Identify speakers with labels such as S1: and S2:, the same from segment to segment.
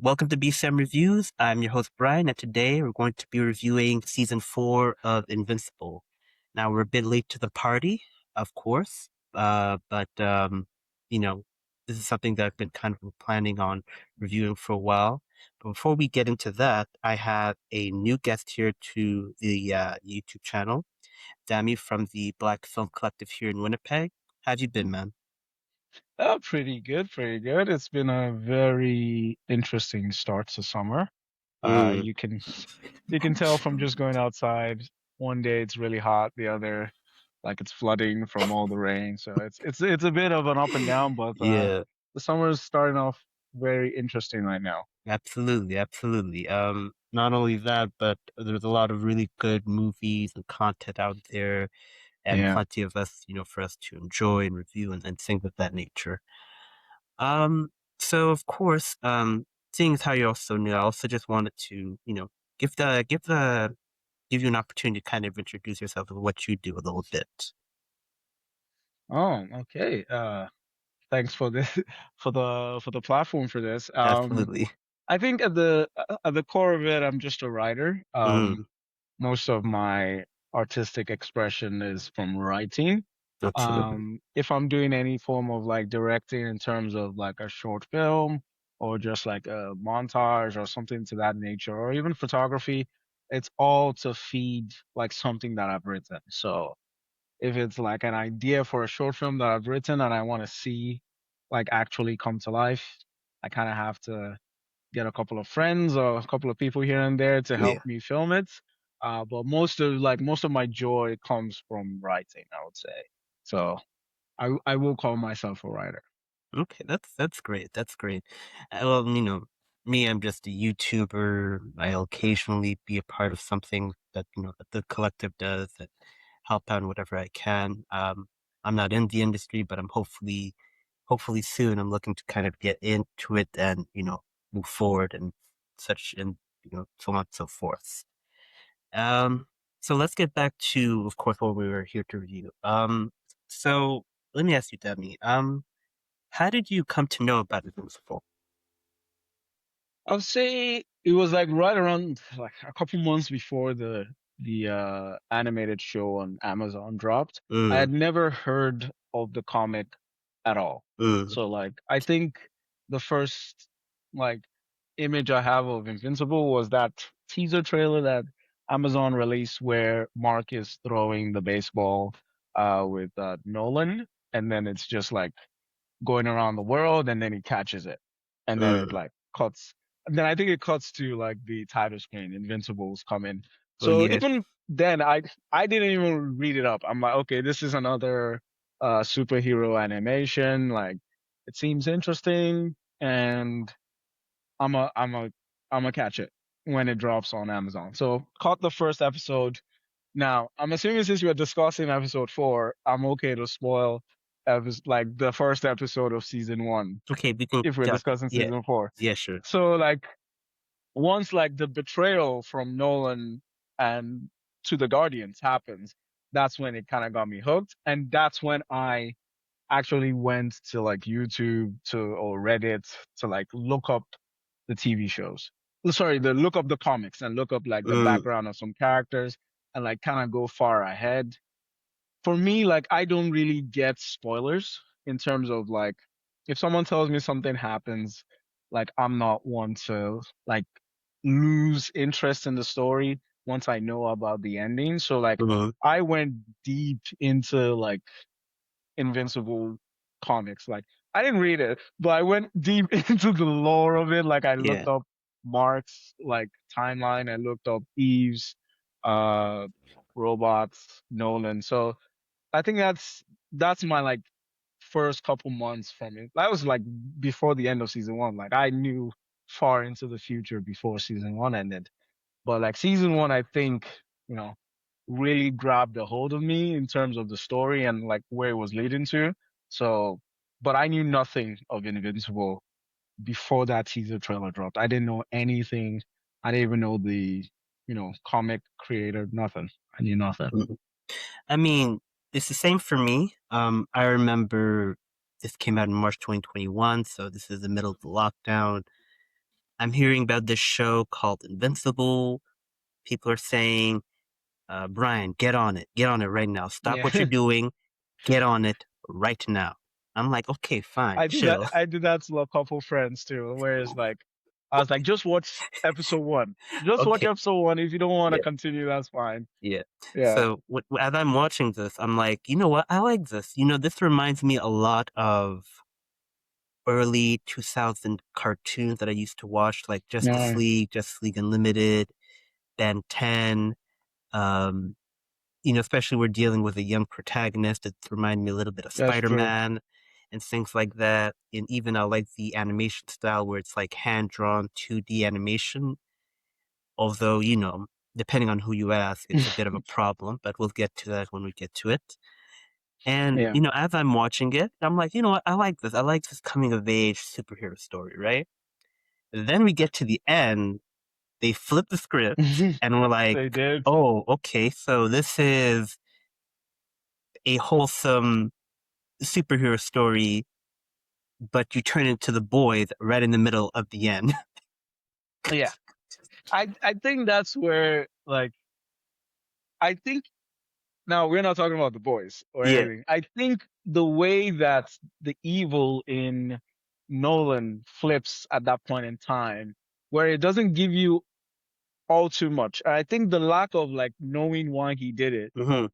S1: Welcome to BSM Reviews. I'm your host, Brian, and today we're going to be reviewing season 4 of Invincible. Now, we're a bit late to the party, of course, but this is something that I've been kind of planning on reviewing for a while. But before we get into that, I have a new guest here to the YouTube channel, Dami from the Black Film Collective here in Winnipeg. How have you been, man?
S2: Pretty good, pretty good. It's been a very interesting start to summer. Uh,
S1: Mm,
S2: you can you can tell from just going outside. One day it's really hot, the other like it's flooding from all the rain. So it's a bit of an up and down, but
S1: yeah.
S2: the summer is starting off very interesting right now.
S1: Absolutely, absolutely. Not only that, but there's a lot of really good movies and content out there, and
S2: Yeah.
S1: plenty of us, for us to enjoy and review and things of that nature. So of course, seeing as how you're also new, I also just wanted to, give the give the give you an opportunity to kind of introduce yourself and what you do a little bit.
S2: Oh, okay. Thanks for this for the platform for this.
S1: Absolutely.
S2: I think at the core of it, I'm just a writer.
S1: Mm,
S2: Most of my artistic expression is from writing.
S1: absolutely.
S2: If I'm doing any form of like directing in terms of like a short film or just like a montage or something to that nature, or even photography, it's all to feed like something that I've written. So if it's like an idea for a short film that I've written and I want to see like actually come to life, I kind of have to get a couple of friends or a couple of people here and there to help
S1: Yeah.
S2: me film it. But most of my joy comes from writing, I would say. So I will call myself a writer.
S1: Okay, that's great. That's great. Well, me, I'm just a YouTuber. I occasionally be a part of something that the collective does that help out in whatever I can. I'm not in the industry, but hopefully soon. I'm looking to kind of get into it and move forward and such and so on and so forth. Um, so let's get back to, of course, what we were here to review. So let me ask you, Demi. How did you come to know about Invincible?
S2: I'll say it was like right around like a couple months before the animated show on Amazon dropped. I
S1: Mm,
S2: had never heard of the comic at all.
S1: mm,
S2: So like I think the first like image I have of Invincible was that teaser trailer that Amazon released where Mark is throwing the baseball with Nolan, and then it's just like going around the world and then he catches it. And then it
S1: mm.
S2: like cuts. And then I think it cuts to like the title screen, Invincibles come in.
S1: Oh
S2: So
S1: yeah.
S2: even then I didn't even read it up. I'm like, okay, this is another superhero animation. Like it seems interesting and I'm a I'm a I'm a catch it when it drops on Amazon. So caught the first episode. Now, I'm assuming since we are discussing episode 4, I'm okay to spoil like the first episode of season 1
S1: Okay, we can
S2: if we're
S1: talk.
S2: discussing
S1: Yeah,
S2: season 4.
S1: yeah, sure.
S2: So like once like the betrayal from Nolan and to the Guardians happens, that's when it kind of got me hooked, and that's when I actually went to like YouTube to or Reddit to like look up the TV shows. Sorry, the look up the comics and look up like the
S1: Mm,
S2: background of some characters and like kind of go far ahead. For me, like I don't really get spoilers in terms of like if someone tells me something happens, like I'm not one to like lose interest in the story once I know about the ending. So like
S1: mm,
S2: I went deep into like Invincible comics. Like I didn't read it, but I went deep into the lore of it. Like I looked
S1: yeah.
S2: up Mark's like timeline. I looked up Eve's uh robots, Nolan. So I think that's my like first couple months from it. That was like before the end of season 1. Like I knew far into the future before season 1 ended. But like season 1, I think, you know, really grabbed a hold of me in terms of the story and like where it was leading to. So, but I knew nothing of Invincible before that teaser trailer dropped. I didn't know anything. I didn't even know the comic creator, nothing. I knew nothing.
S1: Mm. I mean, it's the same for me. I remember this came out in March 2021, so this is the middle of the lockdown. I'm hearing about this show called Invincible. People are saying, Brian, get on it right now. Stop what you're
S2: Yeah.
S1: doing, get on it right now. I'm like, okay, fine,
S2: I did that.
S1: chill.
S2: I did that to a couple friends too, where it's like, I was like, just watch episode one. Just watch
S1: Okay,
S2: episode one. If you don't want to
S1: yeah,
S2: continue, that's fine.
S1: yeah.
S2: Yeah.
S1: So as I'm watching this, I'm like, you know what? I like this. This reminds me a lot of early 2000 cartoons that I used to watch, like
S2: No,
S1: Justice League Unlimited, Ben 10. Um, Especially we're dealing with a young protagonist. It reminded me a little bit of
S2: that's true.
S1: Spider-Man and things like that. And even I like the animation style where it's like hand-drawn 2D animation. Although, depending on who you ask, it's a bit of a problem, but we'll get to that when we get to it. And,
S2: Yeah.
S1: as I'm watching it, I'm like, you know what? I like this. I like this coming of age superhero story, right? Then we get to the end, they flip the script, and we're like,
S2: They did.
S1: oh, okay, so this is a wholesome superhero story, but you turn into the boys right in the middle of the end.
S2: Yeah. I think that's where like I think now we're not talking about the boys or
S1: Yeah.
S2: anything. I think the way that the evil in Nolan flips at that point in time, where it doesn't give you all too much. I think the lack of like knowing why he did it
S1: hmm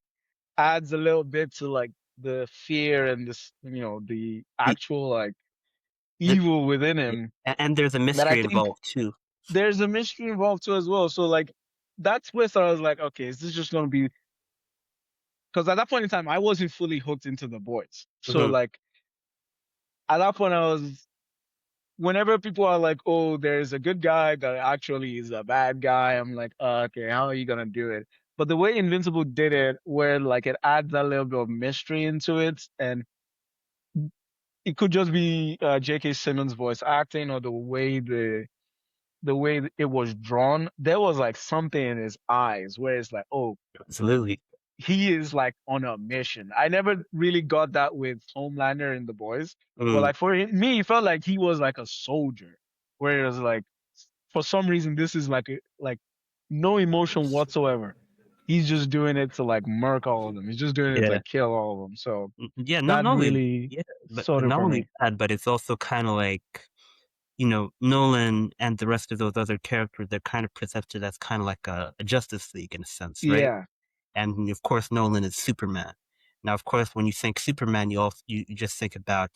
S2: adds a little bit to like the fear and this, the actual like
S1: The,
S2: evil within
S1: yeah.
S2: him
S1: And there's a
S2: that I
S1: mystery
S2: think
S1: involved too.
S2: there's a mystery involved too as well. So like that twist, I was like, okay, is this just gonna be? Because at that point in time, I wasn't fully hooked into the boys. So
S1: hmm
S2: like at that point, I was. Whenever people are like, "Oh, there's a good guy that actually is a bad guy," I'm like, "Okay, how are you gonna do it?" But the way Invincible did it, where like it adds a little bit of mystery into it, and it could just be J.K. Simmons' voice acting or the way it was drawn. There was like something in his eyes where it's like, "Oh,
S1: Absolutely.
S2: he is like on a mission." I never really got that with Homelander in The Boys, but
S1: Mm.
S2: like for me, it felt like he was like a soldier, where it was like for some reason this is like no emotion whatsoever. He's just doing it to like murk all of them. He's just doing it to
S1: Yeah.
S2: kill all of them. So
S1: Yeah,
S2: that
S1: not only
S2: really
S1: yeah,
S2: sold
S1: but
S2: it
S1: not
S2: for
S1: only
S2: me.
S1: that, but it's also kind of like, Nolan and the rest of those other characters, they're kind of presented as kind of like a Justice League in a sense, right?
S2: Yeah.
S1: And of course, Nolan is Superman. Now, of course, when you think Superman, you just think about,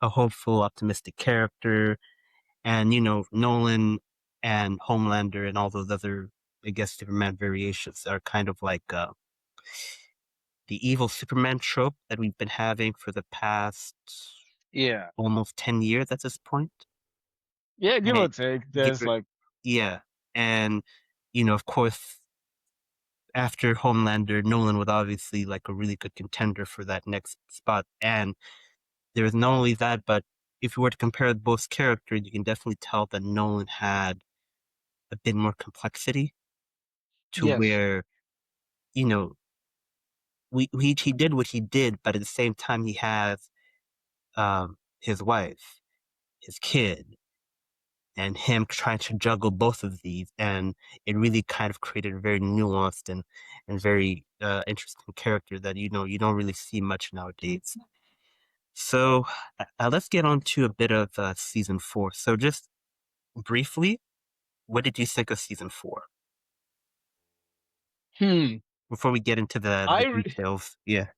S1: a hopeful, optimistic character, and Nolan and Homelander and all those other, I guess, Superman variations are kind of like the evil Superman trope that we've been having for the past
S2: Yeah.
S1: almost 10 years at this point.
S2: Yeah, give
S1: And
S2: or take.
S1: give
S2: There's
S1: it,
S2: like
S1: yeah, and of course, after Homelander, Nolan was obviously like a really good contender for that next spot. And there was not only that, but if you were to compare both characters, you can definitely tell that Nolan had a bit more complexity to
S2: yes.
S1: where, you know, he did what he did, but at the same time, he has his wife, his kid, and him trying to juggle both of these. And it really kind of created a very nuanced and very interesting character that, you don't really see much nowadays. So let's get on to a bit of season four. So just briefly, what did you think of season four
S2: Hmm.
S1: before we get into the
S2: I
S1: details? Yeah.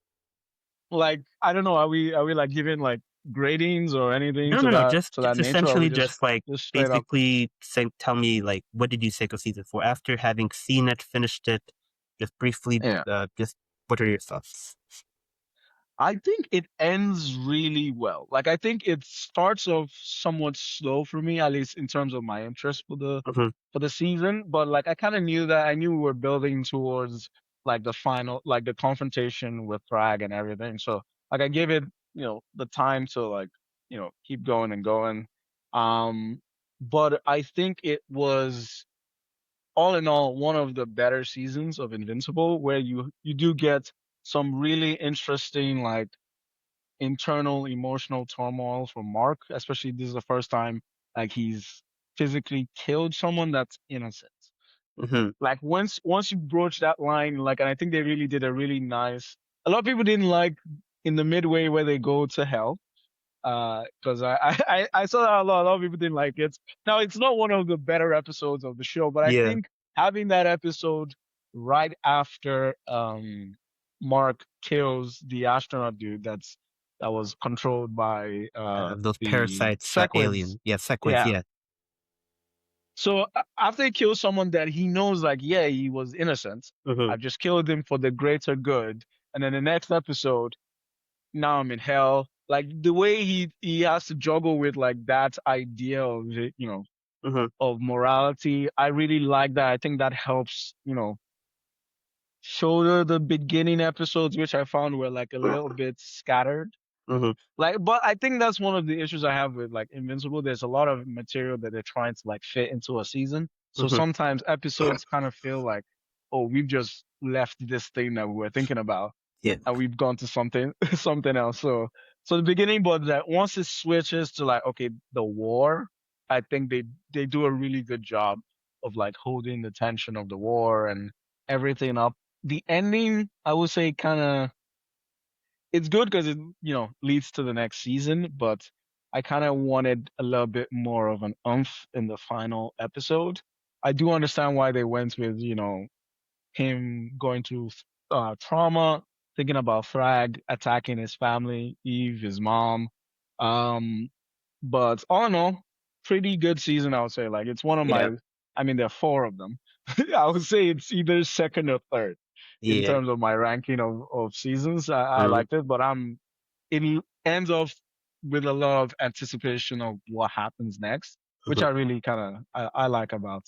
S2: like I don't know. Are we like giving like gradings or anything
S1: No,
S2: to
S1: no, no.
S2: that
S1: Just
S2: to
S1: just
S2: that nature? Or are we
S1: essentially
S2: just
S1: just like
S2: just straight up?
S1: basically tell me like what did you think of season four after having seen it, finished it, just briefly,
S2: Yeah.
S1: just what are your thoughts?
S2: I think it ends really well. Like I think it starts off somewhat slow for me, at least in terms of my interest
S1: hmm
S2: for the season. But like I kind of knew that I knew we were building towards like the final, like the confrontation with Thragg and everything. So like I gave it, the time to like, keep going and going. Um, but I think it was all in all one of the better seasons of Invincible, where you do get some really interesting like internal emotional turmoil from Mark, especially this is the first time. like he's physically killed someone that's innocent.
S1: Hmm.
S2: Like once you broach that line, like, and I think they really did a really nice. A lot of people didn't like in the midway where they go to hell. Because I saw that a lot of people didn't like it. Now it's not one of the better episodes of the show, but I
S1: Yeah,
S2: think having that episode right after Mark kills the astronaut dude that was controlled by
S1: those
S2: the
S1: parasites,
S2: sequids.
S1: alien. Yeah, sequids.
S2: Yeah.
S1: Yeah.
S2: So after he kills someone that he knows, like, yeah, he was innocent.
S1: Hmm.
S2: I just killed him for the greater good. And then the next episode, now I'm in hell. Like the way he has to juggle with like that idea of
S1: Hmm.
S2: of morality, I really like that. I think that helps, show the beginning episodes, which I found were like a little bit scattered.
S1: Hmm.
S2: Like, but I think that's one of the issues I have with like Invincible. There's a lot of material that they're trying to like fit into a season. So
S1: Hmm.
S2: sometimes episodes kind of feel like, oh, we've just left this thing that we were thinking about
S1: Yeah.
S2: and we've gone to something something else. So the beginning, but that once it switches to like, okay, the war, I think they do a really good job of like holding the tension of the war and everything up. The ending, I would say, kind of it's good because it leads to the next season, but I kind of wanted a little bit more of an umph in the final episode. I do understand why they went with him going through trauma, thinking about Thragg attacking his family, Eve, his mom. Um, but all in all, pretty good season, I would say. Like it's one of
S1: Yeah.
S2: my, I mean, there are four of them. I would say it's either second or third in
S1: Yeah.
S2: terms of my ranking of seasons. I
S1: Hmm.
S2: liked it, but it ends off with a lot of anticipation of what happens next, which
S1: Hmm.
S2: I really kind of I like about.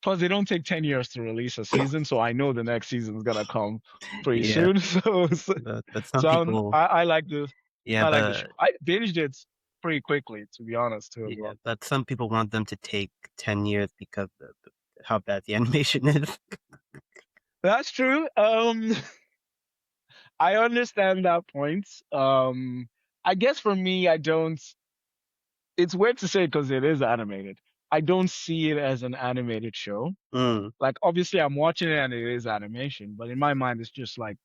S2: Plus, they don't take 10 years to release a season, so I know the next season is gonna come pretty
S1: Yeah.
S2: soon. So, so,
S1: But some
S2: so
S1: people,
S2: I like the
S1: yeah,
S2: I like the
S1: but
S2: show. I binged it pretty quickly, to be honest, too, as
S1: yeah,
S2: well.
S1: but some people want them to take 10 years because of how bad the animation is.
S2: That's true. I understand that point. I guess for me, I don't. It's weird to say because it is animated. I don't see it as an animated show.
S1: Mm.
S2: Like, obviously, I'm watching it and it is animation, but in my mind, it's just like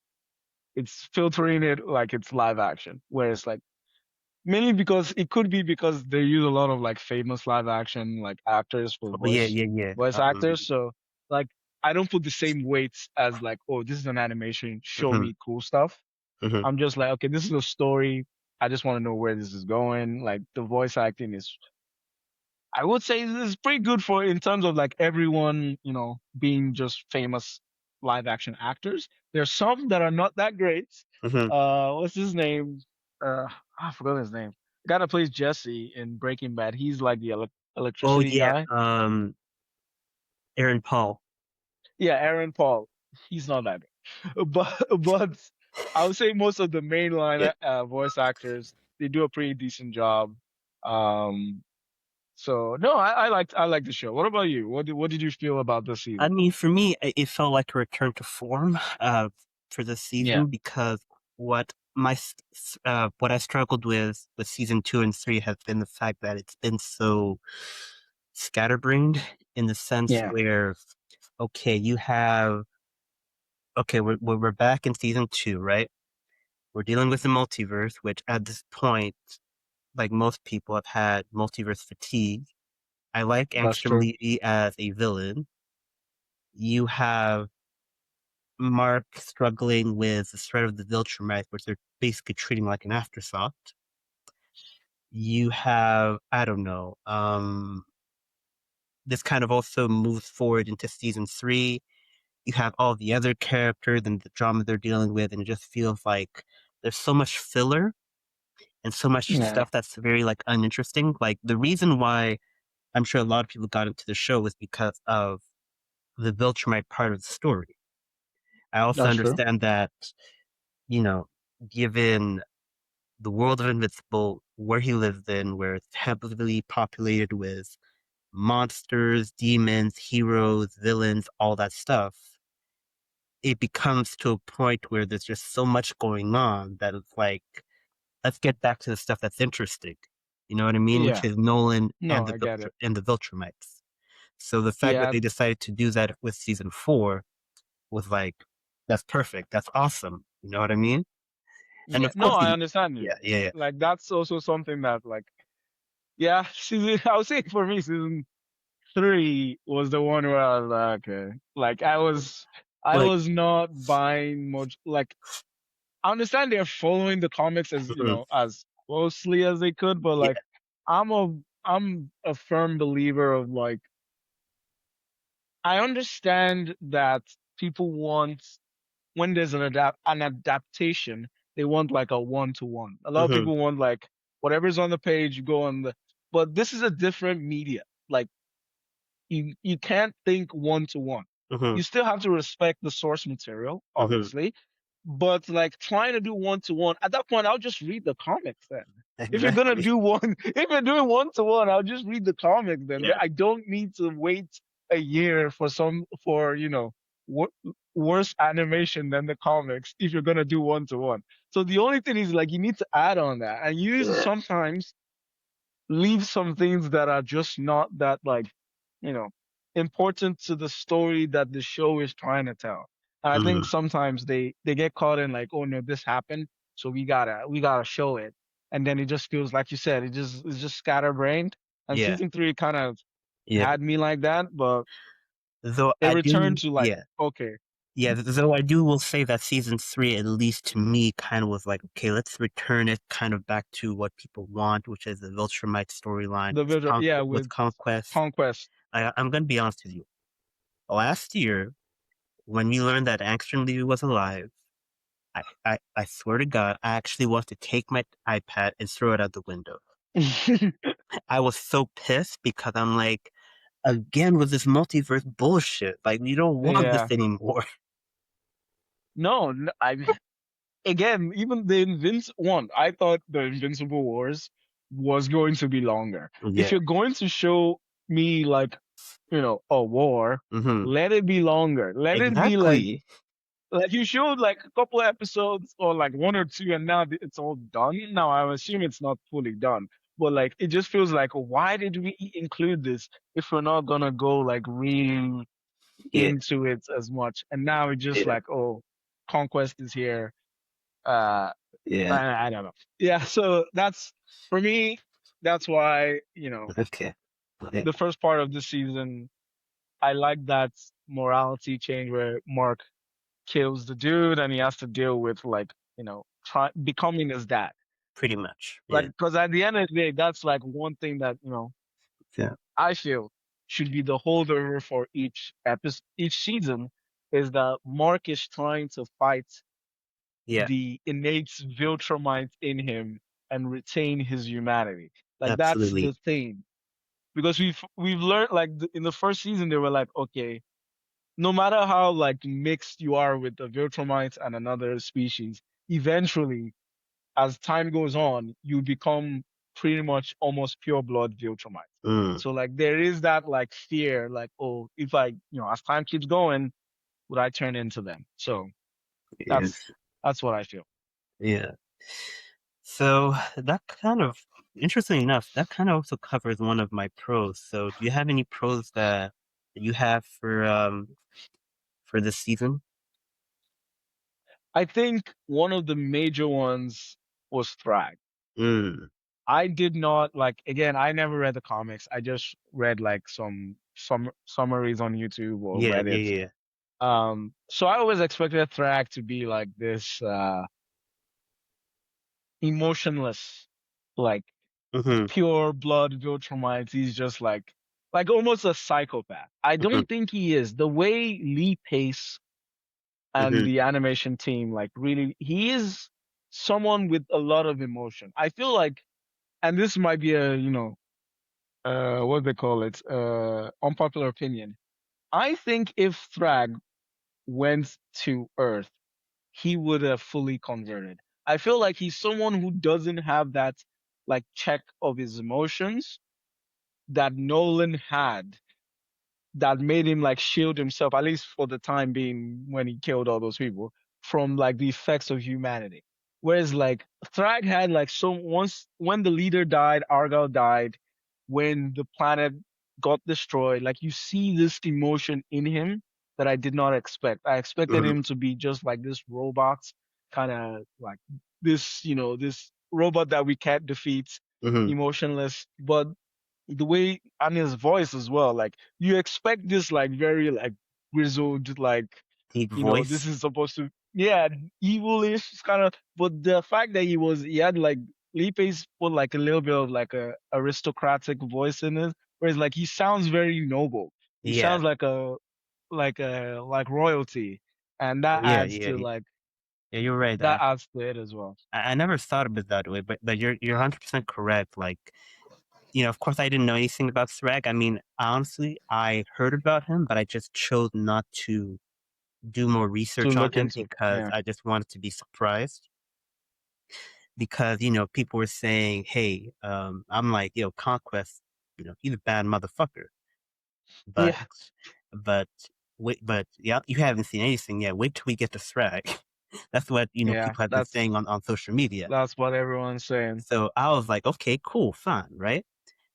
S2: it's filtering it like it's live action. Whereas, like, mainly because it could be because they use a lot of like famous live action like actors for
S1: Oh yeah, yeah, yeah.
S2: voice actors. So like I don't put the same weights as like, oh, this is an animation, show
S1: Mhm,
S2: me cool stuff.
S1: mhm.
S2: I'm just like, okay, this is a story. I just want to know where this is going. Like the voice acting is, I would say, this is pretty good for in terms of like everyone, being just famous live action actors. There's some that are not that great.
S1: Mhm.
S2: What's his name? I forgot his name. The guy that plays Jesse in Breaking Bad. He's like the
S1: Oh
S2: electricity
S1: yeah,
S2: guy.
S1: Aaron Paul.
S2: Yeah, Aaron Paul. He's not that good. But I would say most of the
S1: Yeah.
S2: mainline voice actors they do a pretty decent job. Um, so no, I liked the show. What about you? What did you feel about this
S1: I
S2: season?
S1: mean, for me, it felt like a return to form for this
S2: Yeah,
S1: season because what I struggled with season 2 and 3 has been the fact that it's been so scatterbrained in the sense
S2: yeah,
S1: where okay, we're back in season 2, right? We're dealing with the multiverse, which at this point, like most people, have had multiverse fatigue. I like
S2: that's
S1: Angstrom
S2: true.
S1: Levy as a villain. You have Mark struggling with the threat of the Viltrumite, which they're basically treating like an afterthought. You have, I don't know, this kind of also moves forward into season 3. You have all the other characters and the drama they're dealing with, and it just feels like there's so much filler and so much
S2: Yeah,
S1: stuff that's very like uninteresting. Like the reason why I'm sure a lot of people got into the show was because of the Viltrumite part of the story. I also
S2: that's true.
S1: understand that, you know, given the world of Invincible, where he lives in, where it's heavily populated with monsters, demons, heroes, villains, all that stuff, it becomes to a point where there's just so much going on that it's like, let's get back to the stuff that's interesting. You know what I mean? Which
S2: Yeah.
S1: is Nolan
S2: No, I get it.
S1: And the Viltrumites. So the fact that
S2: Yeah.
S1: they decided to do that with season four was like, that's perfect. That's awesome. You know what I mean? And
S2: Yeah.
S1: of
S2: No,
S1: course,
S2: I understand you.
S1: yeah, yeah, yeah.
S2: Like that's also something that like yeah, season I would say for me season three was the one where I was like, okay. Like I
S1: Like,
S2: was not buying much like I understand they're following the comics as you
S1: mhm,
S2: know as closely as they could, but
S1: yeah,
S2: like I'm a I'm a firm believer of like I understand that people want when there's an adaptation, they want like a one to one. A lot of
S1: hmm
S2: people want like whatever's on the page, you go on the but this is a different media. Like you can't think one to one.
S1: hmm
S2: You still have to respect the source material,
S1: hmm
S2: obviously, but like trying to do one to one, at that point, I'll just read the comics then. If you're gonna
S1: exactly.
S2: do one, if you're doing one to one, I'll just read the comics then.
S1: Yeah.
S2: I don't need to wait a year for wor- worse animation than the comics if you're gonna do one to one. So the only thing is like you need to add on that and use
S1: Yeah.
S2: sometimes leave some things that are just not that like, you know, important to the story that the show is trying to tell. And I think
S1: hmm
S2: sometimes they get caught in like, oh no, this happened, so we gotta show it. And then it just feels like you said, it's just scatterbrained. And
S1: Yeah.
S2: season three kind of
S1: Yeah.
S2: had me like that, but
S1: Though
S2: it
S1: I
S2: returned
S1: do,
S2: to like,
S1: yeah.
S2: okay,
S1: Yeah, though I do will say that season three, at least to me, kind of was like, okay, let's return it kind of back to what people want, which is the Viltrumite storyline
S2: the visual, yeah,
S1: with
S2: with
S1: Conquest.
S2: Conquest.
S1: I'm gonna be honest with you. Last year, when we learned that Angstrom Levy was alive, I swear to God, I actually wanted to take my iPad and throw it out the window. I was so pissed because I'm like, again with this multiverse bullshit. Like, we don't want this
S2: Yeah.
S1: anymore.
S2: No, I again, even the one, I thought the Invincible Wars was going to be longer. If
S1: Yeah.
S2: you're going to show me like, a war,
S1: hmm
S2: let it be longer. Let it be
S1: Exactly.
S2: like you showed like a couple episodes or like one or two, and now it's all done. Now I assume it's not fully done, but like it just feels like, why did we include this if we're not gonna go like real
S1: Yeah.
S2: into it as much? And now it's just
S1: Yeah.
S2: like, oh, Conquest is here. Uh,
S1: Yeah.
S2: I don't know. Yeah, so that's for me. That's why
S1: Okay. Yeah.
S2: the first part of the season, I like that morality change where Mark kills the dude and he has to deal with like try becoming his dad.
S1: Pretty much.
S2: Like
S1: Yeah.
S2: because at the end of the day, that's like one thing that
S1: Yeah.
S2: I feel should be the holdover for each episode, each season, is that Mark is trying to fight
S1: Yeah.
S2: the innate Viltrumite in him and retain his humanity. Like that's
S1: Absolutely.
S2: the thing. Because we've learned like in the first season they were like, okay, no matter how like mixed you are with the Viltrumite and another species, eventually as time goes on, you become pretty much almost pure blood Viltrumite.
S1: Mm.
S2: So like there is that like fear, like, oh, if I as time keeps going, would I turn into them? So that's
S1: Yes.
S2: that's what I feel.
S1: Yeah. So that kind of, interesting enough, that kind of also covers one of my pros. So do you have any pros that you have for this season?
S2: I think one of the major ones was Thragg.
S1: Mm.
S2: I did not like again, I never read the comics. I just read like some summaries on YouTube or
S1: Yeah, yeah,
S2: Reddit.
S1: yeah.
S2: So I always expected Thragg to be like this emotionless, like
S1: Mm-hmm.
S2: pure blood Viltrumite. He's just like almost a psychopath. I
S1: Mm-hmm.
S2: don't think he is. The way Lee Pace and
S1: Mm-hmm.
S2: the animation team, like really, he is someone with a lot of emotion. I feel like, and this might be a, what they call it, unpopular opinion. I think if Thragg went to Earth, he would have fully converted. I feel like he's someone who doesn't have that like check of his emotions that Nolan had that made him like shield himself, at least for the time being when he killed all those people, from like the effects of humanity. Whereas like Thragg had like so once when the leader died, Argyle died, when the planet got destroyed, like you see this emotion in him that I did not expect. I expected
S1: Hmm.
S2: him to be just like this robot, kind of like this, this robot that we can't defeat,
S1: Hmm.
S2: emotionless. But the way and his voice as well, like you expect this like very like grizzled, like
S1: Deep
S2: this
S1: voice.
S2: is supposed to, yeah, evilish kind of. But the fact that he had like Lipe's put like a little bit of like a aristocratic voice in it, whereas like he sounds very noble. He
S1: Yeah.
S2: sounds like royalty, and that
S1: Yeah.
S2: adds
S1: Yeah.
S2: to
S1: Yeah.
S2: like
S1: Yeah, you're right.
S2: that adds to it as well.
S1: I never thought of it that way, but you're 100% correct. Like, of course, I didn't know anything about Thrag. I mean, honestly, I heard about him, but I just chose not to do more
S2: To
S1: research on
S2: look
S1: him
S2: into.
S1: because
S2: Yeah,
S1: I just wanted to be surprised. Because people were saying, "Hey," I'm like, Conquest, he's a bad motherfucker. But,
S2: yeah,
S1: but wait, but yeah, you haven't seen anything yet. Wait till we get to Thrag. That's what
S2: yeah.
S1: people have been saying on social media.
S2: That's what everyone's saying.
S1: So I was like, okay, cool, fine, right?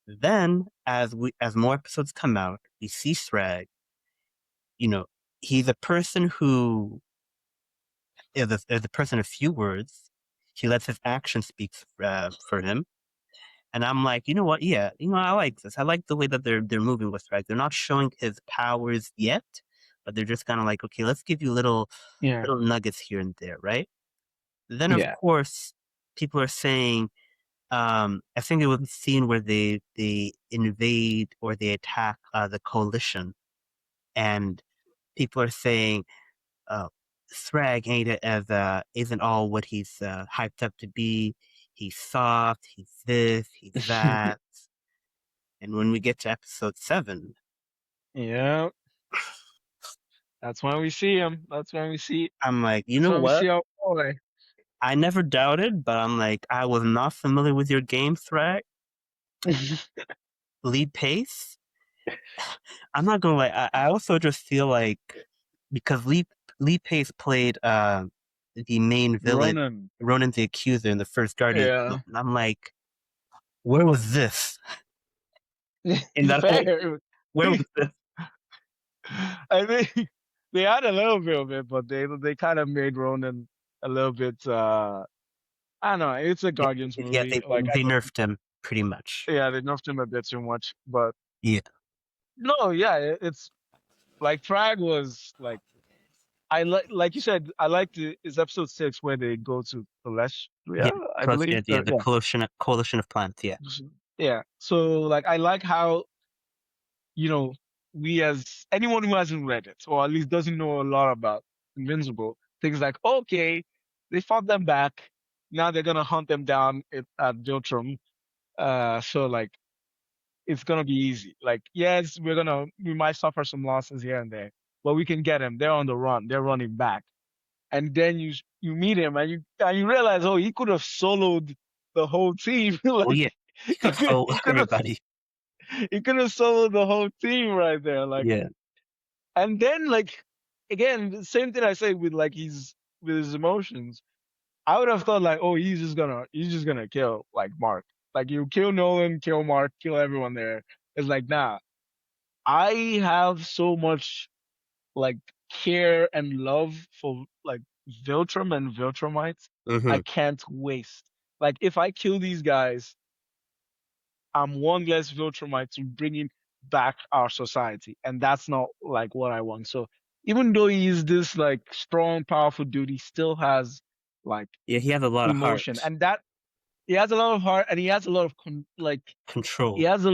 S1: Then as more episodes come out, we see Thrag. You know, he's a person who is a person of few words. He lets his actions speak for him. And I'm like, you know what? Yeah, I like this. I like the way that they're moving with Thrag. They're not showing his powers yet, but they're just kind of like, okay, let's give you
S2: Yeah,
S1: little nuggets here and there, right? Then of
S2: yeah.
S1: course, people are saying, I think it was a scene where they invade or they attack the coalition, and people are saying, uh, Thrag isn't all what he's hyped up to be. He's soft. He's this. He's that. And when we get to episode 7,
S2: Yeah, that's when we see him. That's when we see.
S1: I'm like, you
S2: That's
S1: know
S2: when we
S1: what?
S2: see our boy.
S1: I never doubted, but I'm like, I was not familiar with your game, Thrag. Lead pace. I'm not gonna lie. I also just feel like because Lee Pace played the main villain,
S2: Ronan.
S1: Ronan the Accuser in the first Guardian film,
S2: Yeah.
S1: and I'm like, where was this in that whole?
S2: Fair.
S1: Where was this?
S2: I think they had a little bit of it, but they kind of made Ronan a little bit. I don't know. It's a
S1: Yeah,
S2: Guardians
S1: yeah,
S2: movie. Like I
S1: they
S2: don't.
S1: nerfed him pretty much.
S2: Yeah, they nerfed him a bit too much. But
S1: Yeah,
S2: no, yeah, it's like Frag was like I like you said. I like the is episode 6 where they go to
S1: yeah,
S2: Celestia, I
S1: plus
S2: believe.
S1: yeah, the
S2: Yeah.
S1: coalition of planets. Yeah.
S2: Yeah. So like I like how, you know, we as anyone who hasn't read it, or at least doesn't know a lot about Invincible, things like, okay, they fought them back. Now they're gonna hunt them down at Viltrum. So like it's gonna be easy. Like, yes, we might suffer some losses here and there, but we can get them. They're on the run. They're running back. And then you meet him and you realize, oh, he could have soloed the whole team.
S1: Oh yeah,
S2: Like
S1: he could solo
S2: he could have
S1: everybody.
S2: he could have soloed the whole team right there. Like,
S1: Yeah.
S2: and then like again, the same thing I say with like with his emotions. I would have thought like, oh, he's just gonna kill like Mark. Like you kill Nolan, kill Mark, kill everyone there. It's like, nah. I have so much like care and love for like Viltrum and Viltrumites. I
S1: Hmm.
S2: can't waste. Like if I kill these guys, I'm one less Viltrumite to bringing back our society, and that's not like what I want. So even though he is this like strong, powerful dude, he still has like
S1: Yeah, he has a lot of
S2: emotion,
S1: heart,
S2: and that he has a lot of heart, and he has a lot of like
S1: control.
S2: he has a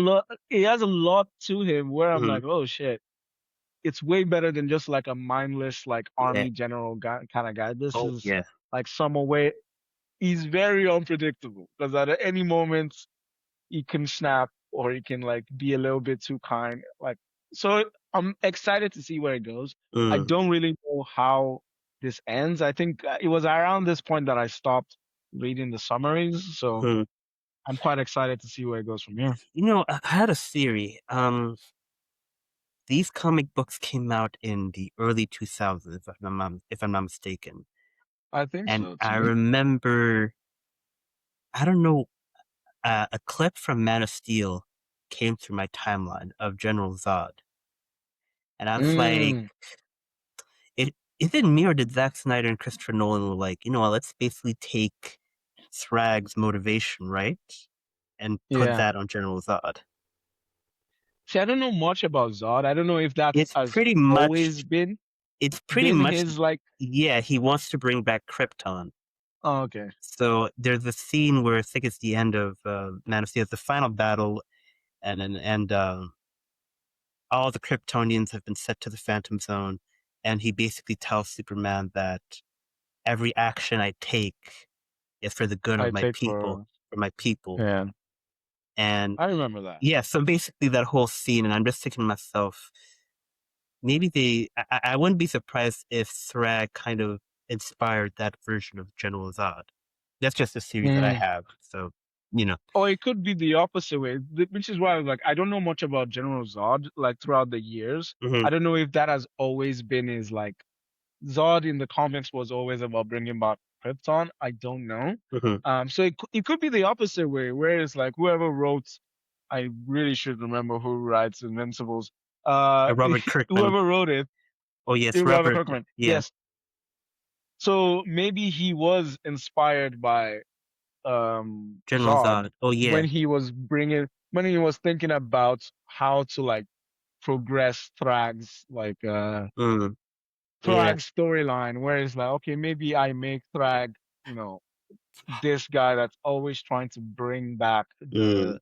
S2: lot to him. Where I'm
S1: Hmm.
S2: like, oh shit, it's way better than just like a mindless like
S1: Yeah.
S2: army general guy kind of guy. This
S1: Oh
S2: is
S1: yeah.
S2: like someone where he's very unpredictable because at any moment he can snap or he can like be a little bit too kind. Like, so I'm excited to see where it goes. I
S1: Mm.
S2: don't really know how this ends. I think it was around this point that I stopped reading the summaries. So
S1: Mm.
S2: I'm quite excited to see where it goes from here.
S1: I had a theory. These comic books came out in the early 2000s, if I'm not mistaken.
S2: I think
S1: And
S2: so
S1: I
S2: too.
S1: remember, I don't know, a clip from Man of Steel came through my timeline of General Zod. And I was like,
S2: Mm,
S1: is it me or did Zack Snyder and Christopher Nolan were like, you know what, let's basically take Thragg's motivation, right? And put
S2: yeah.
S1: that on General Zod.
S2: See, I don't know much about Zod. I don't know if that's
S1: It's
S2: has
S1: pretty
S2: always
S1: much, it's pretty
S2: been
S1: much,
S2: his like.
S1: yeah, he wants to bring back Krypton.
S2: Oh, okay.
S1: So there's a scene where I think it's the end of Man of Steel, it's the final battle, and all the Kryptonians have been sent to the Phantom Zone, and he basically tells Superman that every action I take is for the good of
S2: I
S1: my
S2: take
S1: people,
S2: for
S1: for my people.
S2: yeah.
S1: And
S2: I remember that.
S1: yeah, so basically that whole scene, and I'm just thinking to myself, maybe I wouldn't be surprised if Thragg kind of inspired that version of General Zod. That's just a theory that I
S2: Mm.
S1: have. So, you know.
S2: Or it could be the opposite way, which is why I was like, I don't know much about General Zod like throughout the years.
S1: Hmm.
S2: I don't know if that has always been his like Zod in the comics was always about bringing back Krypton. I don't know.
S1: Hmm.
S2: So it could be the opposite way, where it's like whoever wrote, I really should remember who writes Invincibles. Uh,
S1: Robert Kirkman.
S2: whoever wrote it,
S1: Oh yes,
S2: Robert
S1: Robert.
S2: Kirkman.
S1: Yeah,
S2: Yes. So maybe he was inspired by
S1: General
S2: Zod
S1: Zod. Oh yeah.
S2: when he was thinking about how to like progress
S1: Mm, yeah.
S2: Thrag's storyline, where it's like, okay, maybe I make Thragg, this guy that's always trying to bring back
S1: Mm,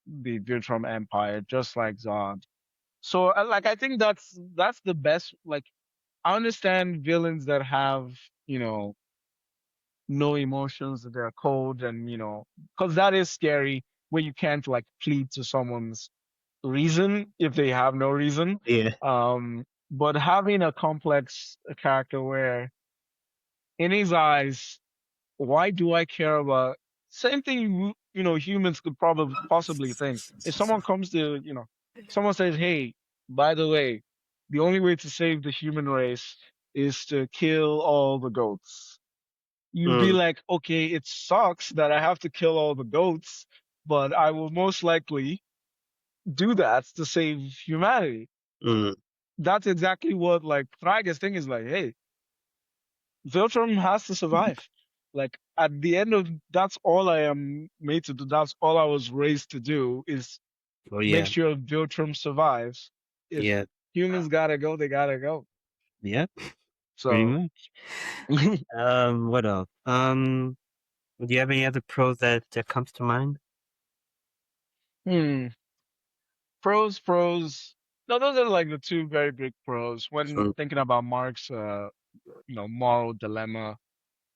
S2: the Viltrum Empire, just like Zod. So, like, I think that's the best. Like, I understand villains that have, you know, no emotions, that they're cold, and because that is scary when you can't like plead to someone's reason if they have no reason.
S1: yeah.
S2: But having a complex character where in his eyes, why do I care about same thing humans could probably possibly think. If someone comes to, someone says, "Hey, by the way, the only way to save the human race is to kill all the goats." You'd be
S1: Mm,
S2: like, "Okay, it sucks that I have to kill all the goats, but I will most likely do that to save humanity."
S1: mm,
S2: That's exactly what like Thrag's thing is like, "Hey, Viltrum has to survive. Like at the end of that's all I am made to do. That's all I was raised to do is
S1: oh
S2: make
S1: yeah.
S2: sure Viltrum survives. If
S1: Yeah.
S2: humans gotta go, they gotta go."
S1: Yeah. Pretty
S2: So,
S1: much. What else? Do you have any other pros that comes to mind?
S2: hmm, pros. No, those are like the two very big pros when
S1: Mm,
S2: thinking about Mark's, moral dilemma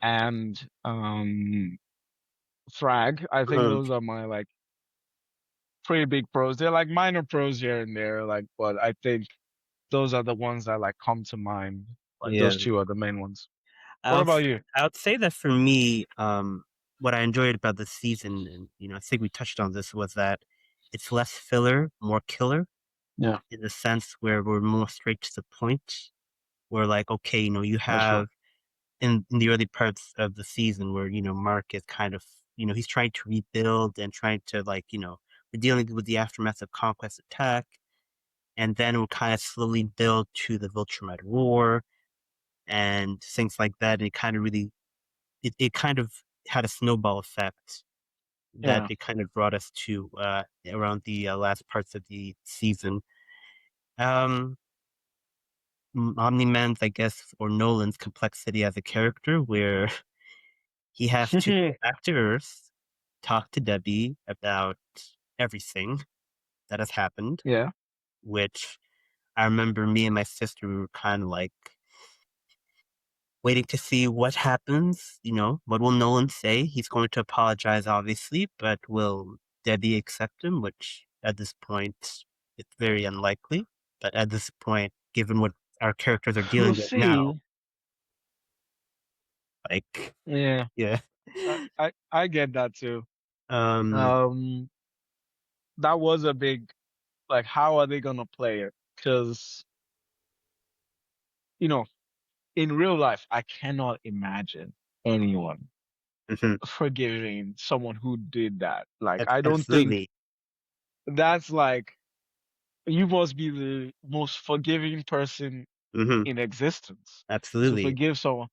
S2: and Thragg. I think
S1: mm,
S2: those are my like pretty big pros. They're like minor pros here and there, like, but I think those are the ones that like come to mind. Like
S1: yeah.
S2: those two are the main ones. What
S1: I'll
S2: about
S1: s-
S2: you?
S1: I would say that for me, what I enjoyed about this season, and I think we touched on this, was that it's less filler, more killer,
S2: Yeah,
S1: in the sense where we're more straight to the point. We're like, okay, you
S2: that's true.
S1: have in the early parts of the season where Mark is kind of he's trying to rebuild and trying to like we're dealing with the aftermath of Conquest attack, and then we'll kind of slowly build to the Viltrumite War and things like that. And it kind of really it kind of had a snowball effect that
S2: Yeah.
S1: it kind of brought us to around the last parts of the season. Um, Omni-Man's, I guess, or Nolan's complexity as a character, where he has to go back to Earth, talk to Debbie about everything that has happened,
S2: Yeah.
S1: which I remember me and my sister were kind of like waiting to see what happens. What will Nolan say? He's going to apologize, obviously, but will Debbie accept him? Which at this point, it's very unlikely. But at this point, given what our characters are
S2: We'll
S1: dealing with now,
S2: see.
S1: like,
S2: Yeah.
S1: yeah.
S2: I get that too.
S1: Um,
S2: Um, that was a big how are they gonna play it? Because, you know, in real life, I cannot imagine anyone
S1: Hmm.
S2: forgiving someone who did that. Like, I don't think
S1: Absolutely.
S2: that's like, you must be the most forgiving person
S1: Hmm.
S2: in existence to
S1: Absolutely.
S2: forgive someone.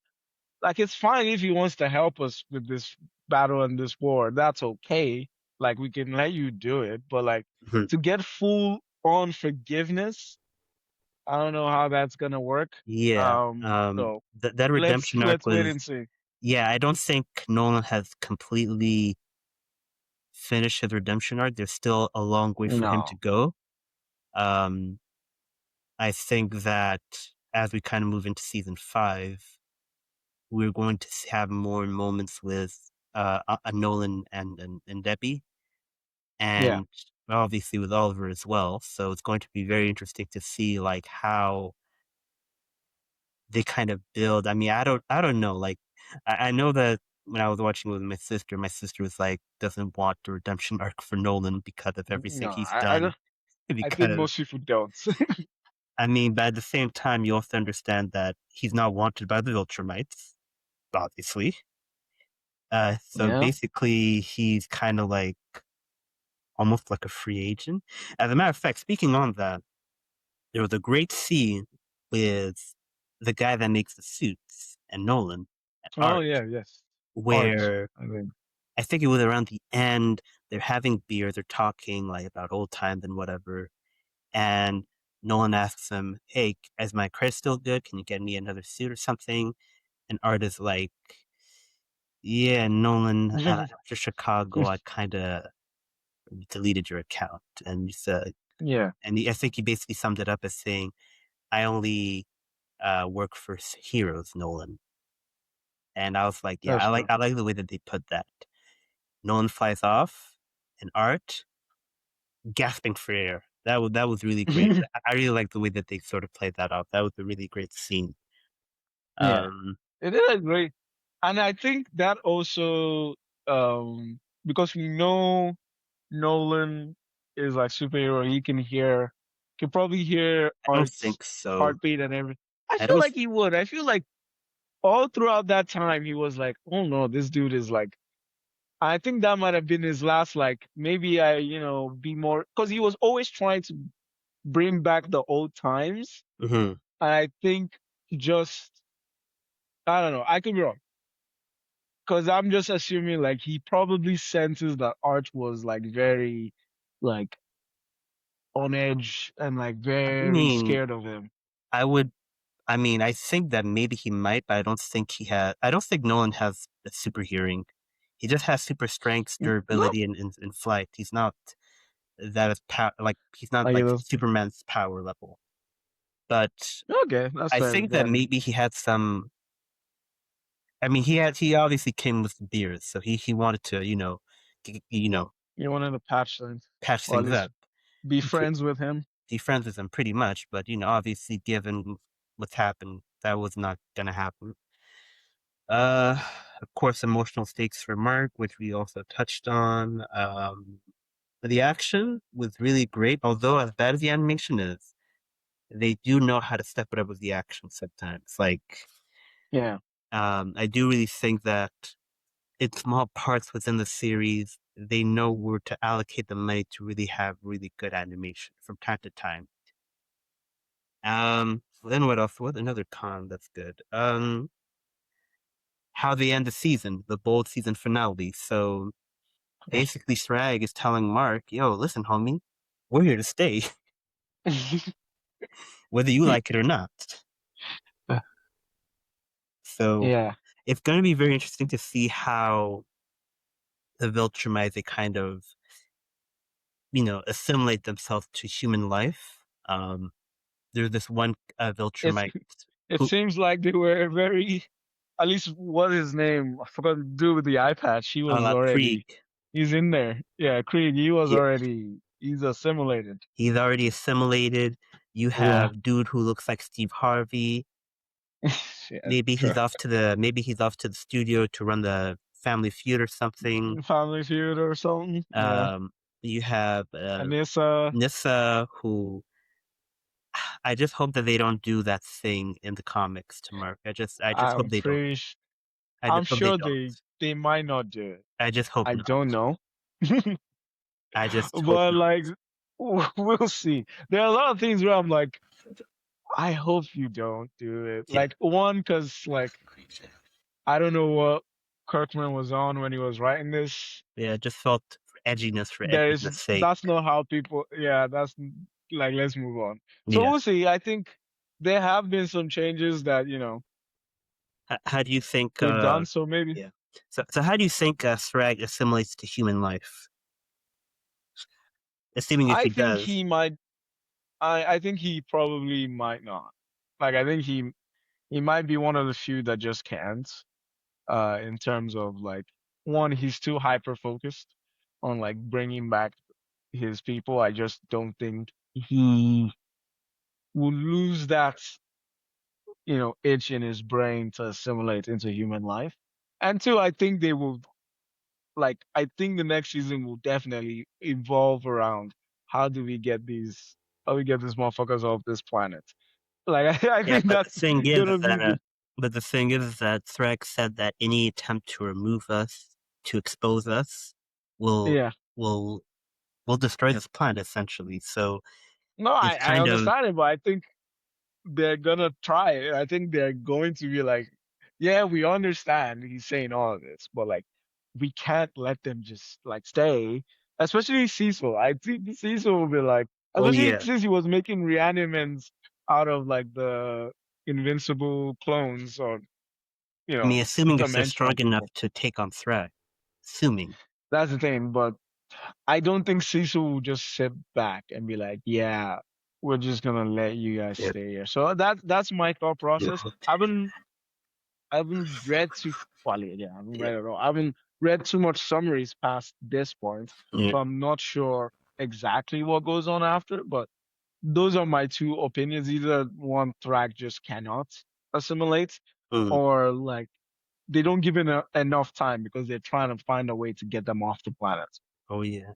S2: Like, it's fine if he wants to help us with this battle and this war. That's okay. Like, we can let you do it. But like,
S1: Hmm.
S2: to get full on forgiveness, I don't know how that's gonna work.
S1: Yeah.
S2: So
S1: That redemption arc
S2: let's wait
S1: was,
S2: and see.
S1: yeah, I don't think Nolan has completely finished his redemption arc. There's still a long way for him to
S2: No.
S1: go. Um, I think that as we kind of move into season five, we're going to have more moments with Nolan and Debbie,
S2: Yeah.
S1: and obviously with Oliver as well. So it's going to be very interesting to see like how they kind of build. I mean, I don't know. Like, I know that when I was watching with my sister was like, doesn't want the redemption arc for Nolan because of everything
S2: No,
S1: he's
S2: I
S1: done.
S2: don't. I think
S1: Because,
S2: most people don't.
S1: I mean, but at the same time, you also understand that he's not wanted by the Viltrumites, obviously. So
S2: Yeah.
S1: basically, he's kind of like almost like a free agent. As a matter of fact, speaking on that, there was a great scene with the guy that makes the suits and Nolan and
S2: Oh
S1: Art,
S2: yeah. Yes. Art.
S1: where
S2: I think.
S1: I think it was around the end. They're having beer, they're talking like about old times and whatever. And Nolan asks him, "Hey, is my credit still good? Can you get me another suit or something?" And Art is like, "Yeah, Nolan, after Chicago, I kind of deleted your account." And he said,
S2: Yeah.
S1: I think he basically summed it up as saying, "I only work for heroes, Nolan." And I was like, "Yeah,
S2: That's true.
S1: I like the way that they put that." Nolan flies off, and Art gasping for air. That was really great. I really like the way that they sort of played that off. That was a really great scene.
S2: Yeah.
S1: Um,
S2: It is a great, and I think that also, because we know Nolan is like superhero, he can probably hear
S1: I don't
S2: Art's
S1: think so.
S2: heartbeat and everything. I
S1: I
S2: feel
S1: don't.
S2: like he would. I feel like all throughout that time he was like, oh no, this dude is like. I think that might have been his last like. Maybe I, be more because he was always trying to bring back the old times.
S1: Mhm.
S2: And I think just I don't know. I could be wrong. Because I'm just assuming like he probably senses that Art was like very like on edge and like
S1: I
S2: very
S1: mean,
S2: scared of him.
S1: I would. I mean, I think that maybe he might, but I don't think he has. I don't think Nolan has a super hearing. He just has super strength,
S2: No,
S1: durability, and flight. He's not that is like he's not
S2: like
S1: like
S2: it was
S1: Superman's power level. But
S2: okay. That's
S1: I
S2: fair.
S1: think that
S2: Then
S1: maybe he had some. I mean, he obviously came with beers, so he wanted to you know
S2: you wanted to patch things,
S1: patch
S2: or at
S1: things
S2: least
S1: up,
S2: be friends with him.
S1: be friends with him pretty much. But obviously, given what's happened, that was not gonna happen. Uh, of course, emotional stakes for Mark, which we also touched on. The action was really great, although as bad as the animation is, they do know how to step it up with the action sometimes. Like,
S2: Yeah,
S1: I do really think that in small parts within the series, they know where to allocate the money to really have really good animation from time to time. Then what else? What another con that's good? How they end the season, the bold season finale. So basically, Thragg is telling Mark, "Yo, listen, homie, we're here to stay, whether you like it or not." So
S2: yeah.
S1: it's going to be very interesting to see how the Viltrumites they kind of assimilate themselves to human life. There's this one
S2: It's
S1: Viltrumite
S2: it
S1: who
S2: seems like they were very. At least what his name? I forgot to do with the eye patch. He was
S1: Krieg.
S2: already. He's in there. Yeah, Krieg. He was
S1: Yeah,
S2: already. He's assimilated.
S1: he's already assimilated. You
S2: Yeah.
S1: have dude who looks like Steve Harvey.
S2: Yeah, true.
S1: Maybe he's off to the studio to run the Family Feud or something.
S2: Family Feud or something. Yeah.
S1: Um, you have
S2: Anissa.
S1: Nissa, who I just hope that they don't do that thing in the comics to Mark. I just hope
S2: I'm
S1: they don't.
S2: pretty.
S1: I
S2: I'm
S1: just hope they
S2: sure
S1: don't.
S2: they might not do it.
S1: I just hope
S2: I
S1: not.
S2: don't know,
S1: I just hope
S2: but
S1: not.
S2: like we'll see. There are a lot of things where I'm like, I hope you don't do it.
S1: Yeah,
S2: Like one, because like I don't know what Kirkman was on when he was writing this.
S1: yeah. I just felt edginess for
S2: There is
S1: edginess sake.
S2: That's not how people. Yeah, that's like let's move on. So
S1: Yeah.
S2: we'll see. I think there have been some changes that
S1: How do you think?
S2: they've done. So maybe
S1: Yeah. So how do you think Thragg assimilates to human life? Assuming if
S2: I
S1: he
S2: think
S1: does.
S2: he might. I think he probably might not. Like I think he might be one of the few that just can't. In terms of like one, he's too hyper focused on like bringing back his people. I just don't think he will lose that itch in his brain to assimilate into human life. And two, I think they will I think the next season will definitely evolve around how do we get these motherfuckers off this planet. Like I
S1: Yeah,
S2: think
S1: but the
S2: that's
S1: thing
S2: gonna
S1: is
S2: be the
S1: that Threk said that any attempt to remove us, to expose us, will
S2: yeah.
S1: will will destroy this planet essentially. So
S2: No,
S1: it's
S2: I
S1: kind of
S2: understand it, but I think they're gonna try it. I think they're going to be like, yeah, we understand he's saying all of this, but like, we can't let them just like stay. Especially Cecil. I think Cecil will be like,
S1: oh
S2: especially
S1: yeah.
S2: since he was making reanimants out of like the invincible clones or
S1: I mean, assuming if they're
S2: dimensional
S1: strong enough
S2: people.
S1: to take on Threk, assuming.
S2: That's the thing, but I don't think Cecil will just sit back and be like, yeah, we're just gonna let you guys
S1: Yeah.
S2: stay here. So that's my thought
S1: Yeah.
S2: process. I haven't read too well, yeah, I haven't
S1: Yeah.
S2: read at all. I haven't read too much summaries past this point,
S1: Yeah.
S2: so I'm not sure exactly what goes on after. But those are my two opinions. Either one, Thrag just cannot assimilate,
S1: Mm.
S2: or like they don't give it enough time because they're trying to find a way to get them off the planet.
S1: Oh yeah.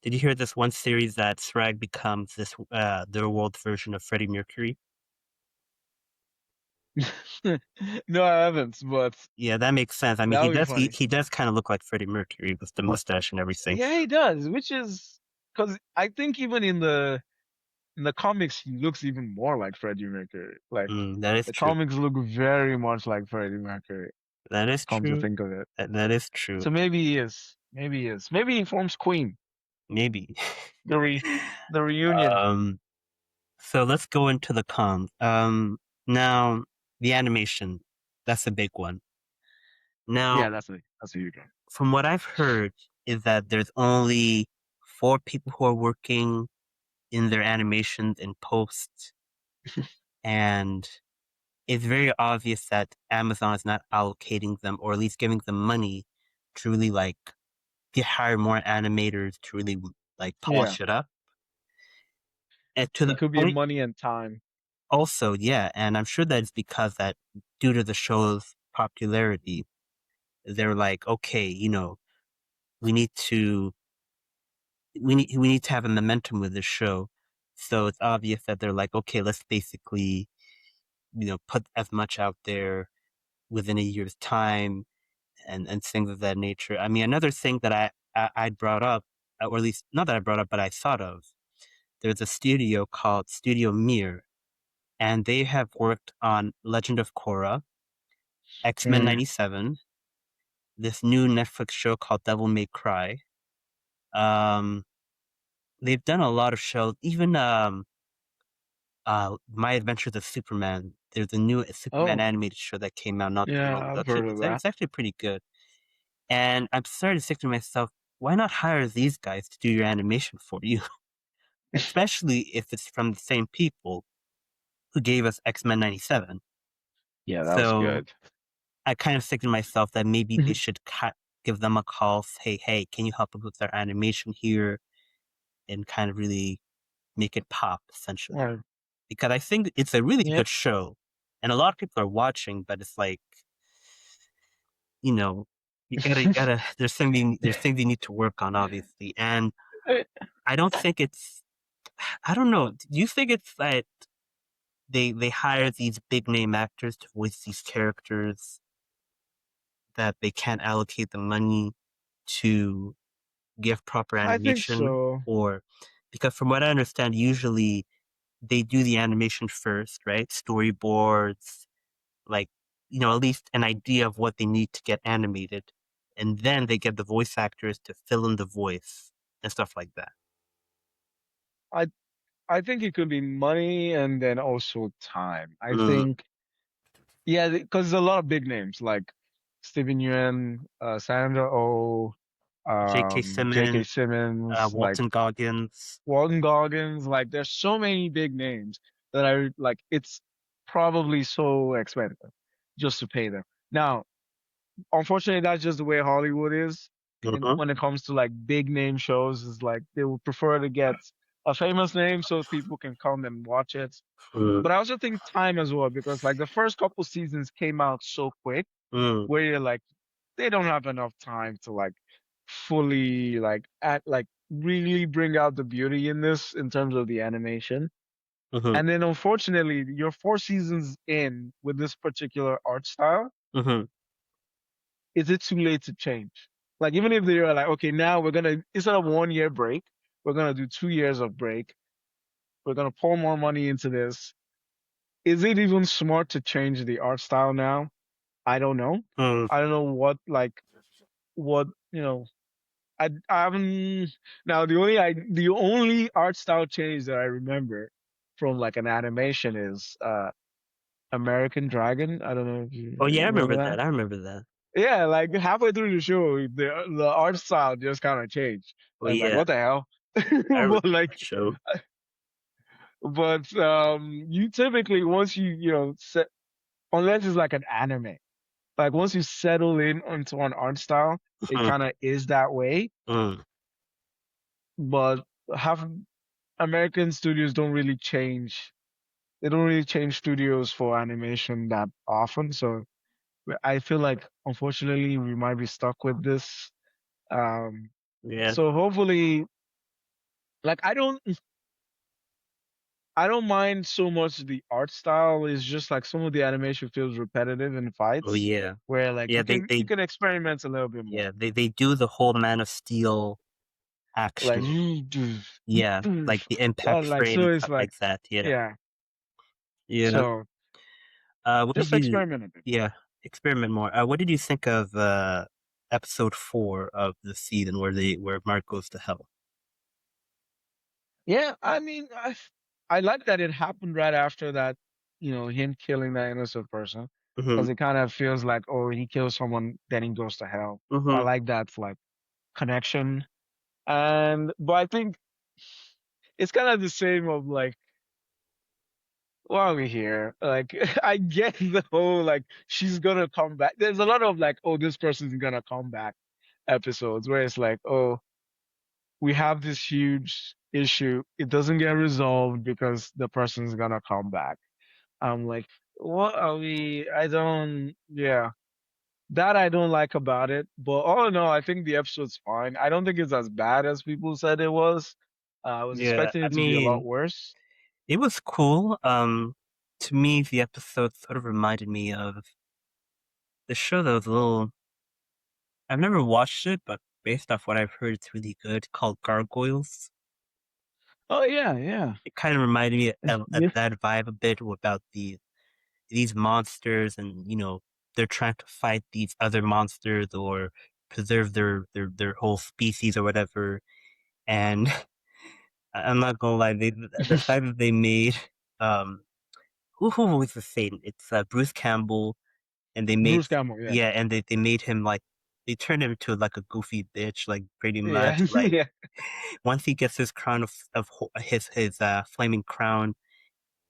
S1: Did you hear this one series that Thrag becomes this their world version of Freddie Mercury?
S2: No, I haven't, but
S1: Yeah, that makes sense. I mean,
S2: that would be funny.
S1: he does kind of look like Freddie Mercury with the mustache and everything.
S2: Yeah, he does, which is because I think even in the comics he looks even more like Freddie Mercury. Like
S1: That is
S2: the
S1: true.
S2: comics look very much like Freddie Mercury.
S1: That is
S2: Come to
S1: true.
S2: think of it,
S1: That is true.
S2: so maybe he is. Maybe he is. Maybe he forms Queen.
S1: Maybe.
S2: The re the reunion.
S1: um. So let's go into the cons. Now the animation. That's a big one. Now,
S2: Yeah, that's a huge one.
S1: from what I've heard, is that there's only 4 people who are working in their animations in post, and it's very obvious that Amazon is not allocating them, or at least giving them money to really like to hire more animators to really like
S2: Yeah,
S1: polish it up. And to
S2: it
S1: the
S2: could be
S1: point,
S2: money and time.
S1: also, yeah, and I'm sure that it's because that due to the show's popularity, they're like, okay, we need to we need to have a momentum with this show. So it's obvious that they're like, okay, let's basically, put as much out there within a year's time and things of that nature. I mean, another thing that I brought up, or at least not that I brought up, but I thought of, there's a studio called Studio Mir, and they have worked on Legend of Korra, X-Men
S2: Mm.
S1: 97, this new Netflix show called Devil May Cry. Um, they've done a lot of shows, even My Adventures of Superman. There's a new Superman
S2: Oh,
S1: animated show that came out not too long
S2: yeah,
S1: ago.
S2: I've heard of that.
S1: It's actually pretty good. And I'm starting to think to myself, why not hire these guys to do your animation for you? Especially if it's from the same people who gave us X-Men 97.
S2: Yeah, that was
S1: So
S2: good.
S1: I kind of think to myself that maybe they should give them a call, say, hey, can you help us with our animation here? And kind of really make it pop, essentially.
S2: Yeah,
S1: Because I think it's a really
S2: yeah.
S1: good show. And a lot of people are watching, but it's like, you know, you gotta, there's things you need to work on, obviously. And I don't think it's I don't know. Do you think it's that they hire these big name actors to voice these characters that they can't allocate the money to give proper
S2: I think
S1: animation,
S2: so.
S1: or because from what I understand, usually they do the animation first, right? Storyboards, like, at least an idea of what they need to get animated. And then they get the voice actors to fill in the voice and stuff like that.
S2: I I think it could be money and then also time. I
S1: Mm.
S2: think, yeah, because there's a lot of big names like Steven Yeun, Sandra Oh,
S1: J.K.
S2: J.K.
S1: Simmons,
S2: Simmons, like
S1: Walton Goggins.
S2: Walton Goggins. Like, there's so many big names that I like. It's probably so expensive just to pay them. Now, unfortunately, that's just the way Hollywood is. And
S1: Mm-hmm.
S2: when it comes to like big name shows, is like they would prefer to get a famous name so people can come and watch it.
S1: Mm,
S2: But I also think time as well, because like the first couple seasons came out so quick
S1: mm,
S2: where you're like, they don't have enough time to like fully like act like really bring out the beauty in this in terms of the animation.
S1: mm-hmm,
S2: And then unfortunately, you're 4 seasons in with this particular art style.
S1: mm-hmm,
S2: Is it too late to change? Like, even if they're like, okay, now we're gonna, instead of 1 year break, we're gonna do 2 years of break. We're gonna pour more money into this. Is it even smart to change the art style now? I don't know.
S1: mm,
S2: I don't know what like what I haven't now the only art style change that I remember from like an animation is American Dragon. I don't know if you
S1: oh yeah, I
S2: remember
S1: remember
S2: that.
S1: that. I remember that.
S2: Yeah, like halfway through the show, the art style just kind of changed.
S1: Oh
S2: I was like,
S1: yeah,
S2: what the hell?
S1: I remember
S2: But like,
S1: that show.
S2: you typically once you set unless it's like an anime, like once you settle in onto an art style, it
S1: Mm,
S2: kind of is that way.
S1: mm,
S2: But have American studios don't really change. They don't really change studios for animation that often. So I feel like unfortunately we might be stuck with this. Um,
S1: yeah.
S2: so hopefully, like I don't mind so much the art style. It's just like some of the animation feels repetitive in
S1: Oh
S2: fights,
S1: yeah.
S2: where like
S1: Yeah,
S2: you
S1: they
S2: can you
S1: they
S2: can experiment a little bit more.
S1: yeah, they do the whole Man of Steel
S2: Like
S1: action. Yeah, like the impact
S2: like
S1: frame
S2: so
S1: and
S2: it's
S1: stuff
S2: like
S1: like that. Yeah.
S2: yeah.
S1: Yeah.
S2: So
S1: What did
S2: just
S1: you
S2: experiment a bit more.
S1: yeah, experiment more. What did you think of episode 4 of the season where Mark goes to hell?
S2: Yeah, I mean, I like that it happened right after that, him killing that innocent person,
S1: Mm-hmm.
S2: because it kind of feels like, oh, he kills someone, then he goes to hell. I
S1: Mm-hmm.
S2: like that like connection, but I think it's kind of the same of like, why are we here? Like, I get the whole like she's gonna come back. There's a lot of like, oh, this person's gonna come back episodes where it's like, oh, we have this huge issue. It doesn't get resolved because the person's gonna come back. I'm like, what are we? Yeah, that I don't like about it. But all in all, I think the episode's fine. I don't think it's as bad as people said it was. I was
S1: Yeah,
S2: expecting
S1: I
S2: it to be a lot
S1: mean,
S2: worse.
S1: it was cool. To me, the episode sort of reminded me of the show that was a little. I've never watched it, but based off what I've heard, it's really good. Called Gargoyles.
S2: Oh yeah, yeah.
S1: It kind of reminded me of
S2: Yeah.
S1: that vibe a bit about these monsters, and they're trying to fight these other monsters or preserve their whole species or whatever. And I'm not gonna lie, the fact that they made um who was the Satan? It's Bruce Campbell, and they made
S2: Bruce Campbell, yeah.
S1: yeah, and they made him like they turned him into like a goofy bitch, like pretty
S2: Yeah,
S1: much like
S2: yeah.
S1: once he gets his crown of his flaming crown,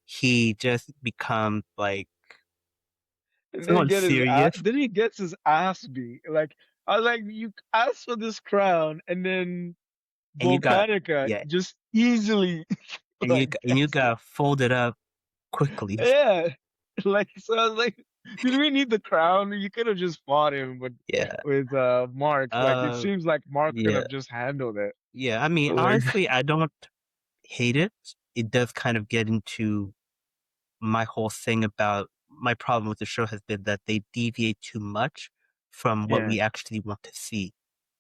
S1: he just becomes like
S2: And then
S1: someone serious,
S2: then he gets his ass beat. Like, I was like, you asked for this crown, and then
S1: and you got
S2: Volcanica
S1: yeah,
S2: just easily like
S1: and you
S2: gets it.
S1: got folded up quickly.
S2: Yeah. Like, so I was like, did we need the crown? You could have just fought him
S1: Yeah.
S2: with Mark. Like, it
S1: Uh,
S2: seems like Mark could
S1: yeah,
S2: have just handled it.
S1: yeah. I mean,
S2: Like,
S1: honestly, I don't. hate it, it does kind of get into my whole thing about my problem with the show has been that they deviate too much from what
S2: Yeah.
S1: we actually want to see.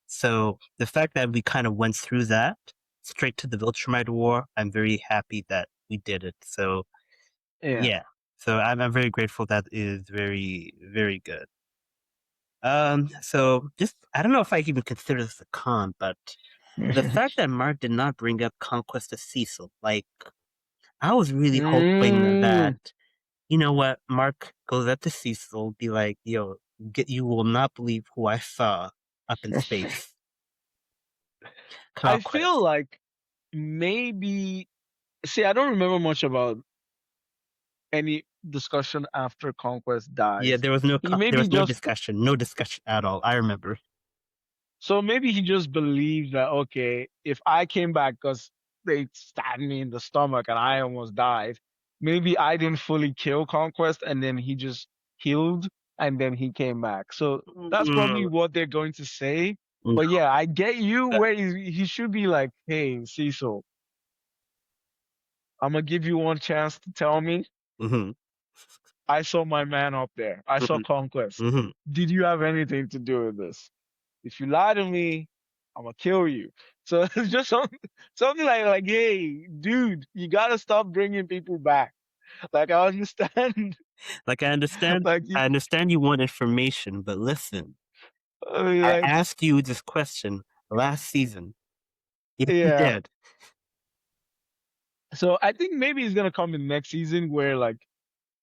S1: So the fact that we kind of went through that straight to the Viltrumite War, I'm very happy that we did it. So
S2: Yeah.
S1: yeah, so I'm very grateful. That is very, very good. So just I don't know if I even consider this a con, but the fact that Mark did not bring up Conquest of Cecil, like I was really hoping that
S2: Mm.
S1: you know what, Mark goes up to Cecil, be like, "Yo, you will not believe who I saw up in space."
S2: I feel
S1: Conquest.
S2: like maybe, see, I don't remember much about any discussion after Conquest
S1: Yeah,
S2: dies. He
S1: there
S2: maybe
S1: was no
S2: just,
S1: discussion, no discussion at all. I remember.
S2: so maybe he just believed that, okay, if I came back because they stabbed me in the stomach and I almost died, maybe I didn't fully kill Conquest and then he just healed and then he came back. So that's probably
S1: Mm,
S2: what they're going to say.
S1: no,
S2: But yeah, I get you
S1: that,
S2: where he should be like, hey, Cecil, I'm gonna give you one chance to tell me.
S1: hmm
S2: I saw my man up there. I saw
S1: hmm
S2: Conquest.
S1: hmm
S2: Did you have anything to do with this? If you lie to me, I'm gonna kill you. So it's just something like, hey, dude, you gotta stop bringing people back. Like I understand,
S1: Like
S2: like you,
S1: I understand you want information, but listen,
S2: I mean,
S1: I
S2: like,
S1: asked you this question last season. If you
S2: yeah.
S1: did,
S2: So I think maybe it's gonna come in next season where like,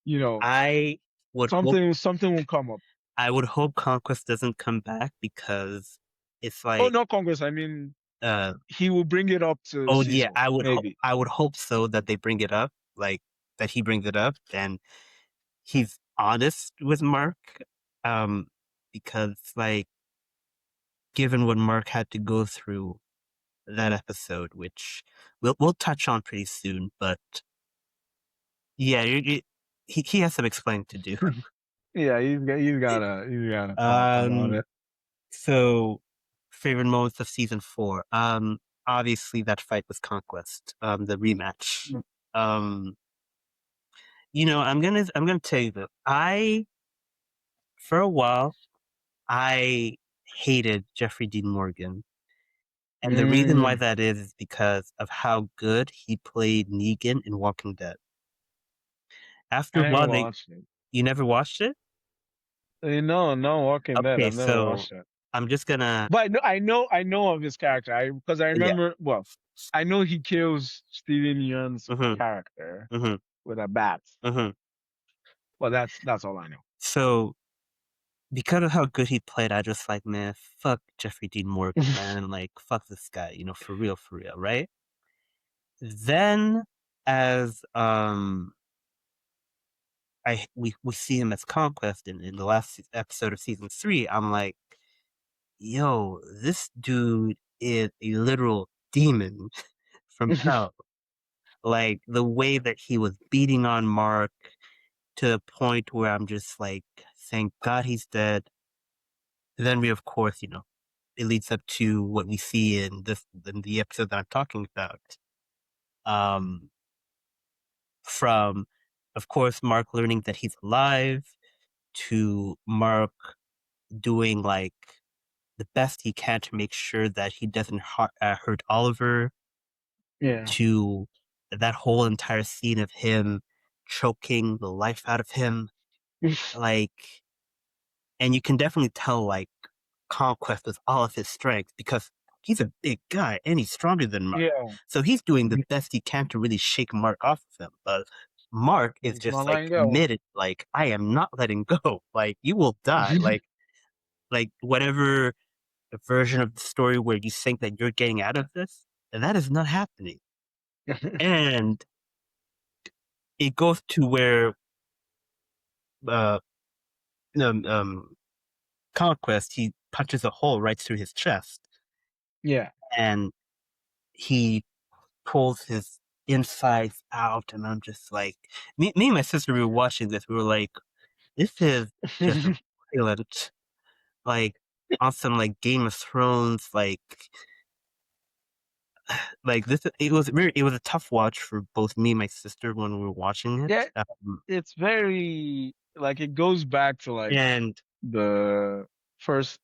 S2: you know,
S1: I would hope
S2: something will come up.
S1: I would hope Conquest doesn't come back because it's
S2: Oh,
S1: like
S2: not Congress. I mean,
S1: uh
S2: he will bring it up to
S1: oh yeah,
S2: Cecil, maybe.
S1: I would hope so that they bring it up, like that he brings it up and he's honest with Mark. Um because like given what Mark had to go through that episode, which we'll touch on pretty soon, but yeah, he has some explaining to do.
S2: Yeah, he's gotta talk about
S1: Um,
S2: it.
S1: so favorite moments of season four. Obviously that fight with Conquest, the rematch. Um, I'm gonna tell you that for a while, I hated Jeffrey Dean Morgan. And the reason why
S2: Mm,
S1: that is because of how good he played Negan in Walking Dead. After
S2: I
S1: a
S2: never
S1: while,
S2: watched it.
S1: you never watched it?
S2: No, no Walking Dead.
S1: Okay,
S2: I've never
S1: so
S2: watched it.
S1: I'm just gonna,
S2: But I know of his character. Because I
S1: yeah.
S2: remember. Well, I know he kills Steven Yeun's
S1: hmm
S2: character
S1: hmm
S2: with a bat.
S1: hmm
S2: Well, that's all I know.
S1: So because of how good he played, I just like, man, fuck Jeffrey Dean Morgan, man. Like, fuck this guy, for real, right? Then as we see him as Conquest in the last episode of season three, I'm like, yo, this dude is a literal demon from hell. Like the way that he was beating on Mark to the point where I'm just like, thank God he's dead. Then we, of course, it leads up to what we see in the episode that I'm talking about. Um, from, of course, Mark learning that he's alive to Mark doing like the best he can to make sure that he doesn't hurt Oliver,
S2: Yeah.
S1: to that whole entire scene of him choking the life out of him. Like, and you can definitely tell, like, Conquest with all of his strength because he's a big guy and he's stronger than Mark.
S2: Yeah.
S1: So he's doing the best he can to really shake Mark off of him. But Mark is
S2: He's not
S1: just like
S2: letting go.
S1: committed, like, I am not letting go. Like, you will die. Like whatever version of the story where you think that you're getting out of this, and that is not happening. And it goes to where uh um, um Conquest, he punches a hole right through his chest
S2: Yeah.
S1: and he pulls his insides out, and I'm just like, me and my sister, we were watching this, we were like, this is just violent, like on some like Game of Thrones, like like this, it was a tough watch for both me and my sister when we were watching it.
S2: Yeah, it's very like it goes back to like
S1: And
S2: the first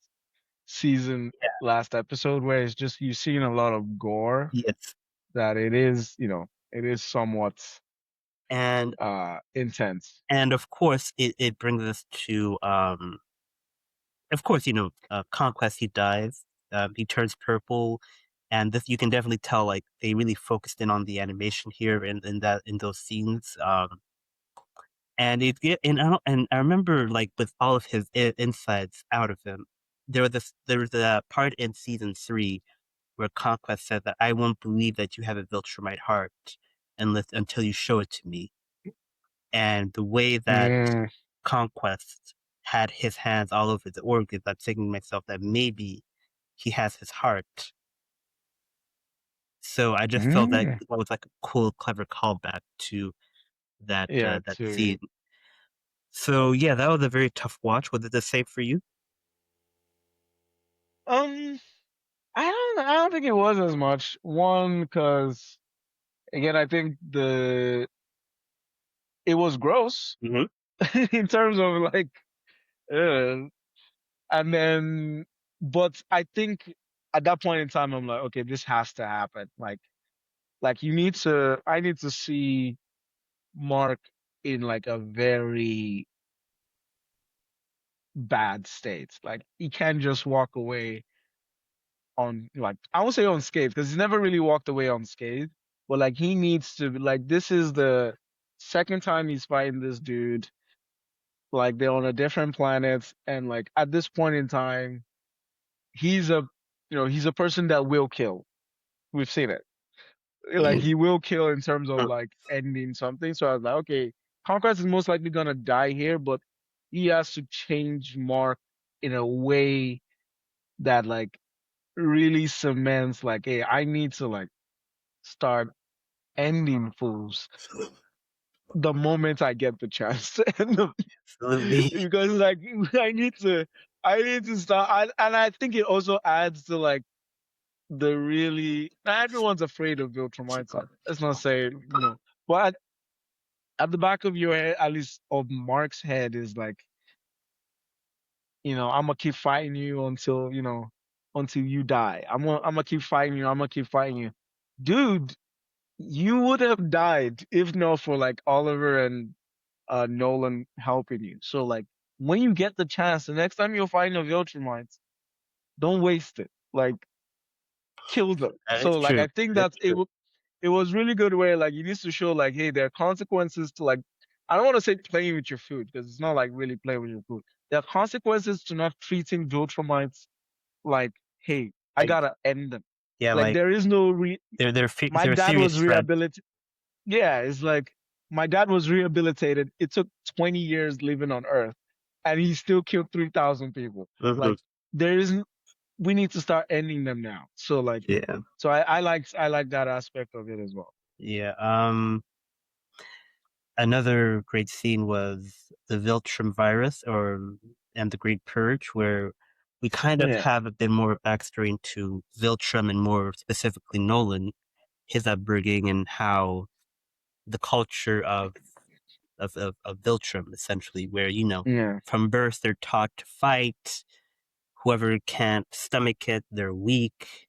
S2: season
S1: yeah,
S2: last episode where it's just you've seen a lot of gore
S1: yes,
S2: that it is, it is somewhat
S1: and
S2: intense.
S1: of course it brings us to of course, Conquest, he dies, he turns purple, and this you can definitely tell like they really focused in on the animation here in those scenes. And I remember like with all of his insides out of him, there was a part in season 3 where Conquest said that I won't believe that you have a Viltrumite heart until you show it to me. And the way that
S2: Mm,
S1: Conquest had his hands all over the organs, I'm thinking to myself that maybe he has his heart. So I just felt that
S2: mm.
S1: that was like a cool, clever callback to
S2: Yeah,
S1: that
S2: to
S1: scene. So yeah, that was a very tough watch. Was it the same for you?
S2: um I don't think it was as much. One, because again, I think the it was gross
S1: Hmm.
S2: in terms of like, uh, and then, but I think at that point in time, I'm like, okay, this has to happen. Like I need to see Mark in like a very bad state. Like he can't just walk away on like I won't say unscathed because he's never really walked away unscathed, but like he needs to like this is the second time he's fighting this dude. Like they're on a different planet, and like at this point in time, he's a he's a person that will kill. We've seen it. Like he will kill in terms of like ending something. So I was like, okay, Conquest is most likely gonna die here, but he has to change Mark in a way that like really cements like, hey, I need to like start ending fools the moment I get the chance to end them.
S1: Absolutely.
S2: Because like I need to start and I think it also adds to like the really not everyone's afraid of Viltrumite. Let's not say, but at the back of your head, at least of Mark's head is like, I'm gonna keep fighting you until, until you die. I'm gonna keep fighting you, I'm gonna keep fighting you. Dude, you would have died if not for like Oliver and Nolan helping you. So like when you get the chance, the next time you're fighting a Viltrumite, don't waste it. Like kill them.
S1: That is
S2: So like
S1: true.
S2: I think
S1: That's
S2: that's
S1: true.
S2: it was really good where like you need to show like, hey, there are consequences to like I don't want to say playing with your food because it's not like really playing with your food. There are consequences to not treating Viltrumites like, hey, I
S1: Like
S2: gotta end them.
S1: yeah,
S2: Like
S1: like
S2: there is no my
S1: they're a
S2: dad
S1: serious
S2: was
S1: threat.
S2: rehabilitated. Yeah, it's like my dad was rehabilitated. It took 20 years living on Earth, and he still killed 3,000 people.
S1: Hmm.
S2: Like there isn't. We need to start ending them now. So like,
S1: Yeah,
S2: so I like that aspect of it as well.
S1: yeah. Another great scene was the Viltrum virus, and the Great Purge, where we kind of
S2: Yeah,
S1: have a bit more backstory into Viltrum and more specifically Nolan, his upbringing and how the culture of Viltrum, essentially, where,
S2: yeah.
S1: from birth they're taught to fight. Whoever can't stomach it, they're weak.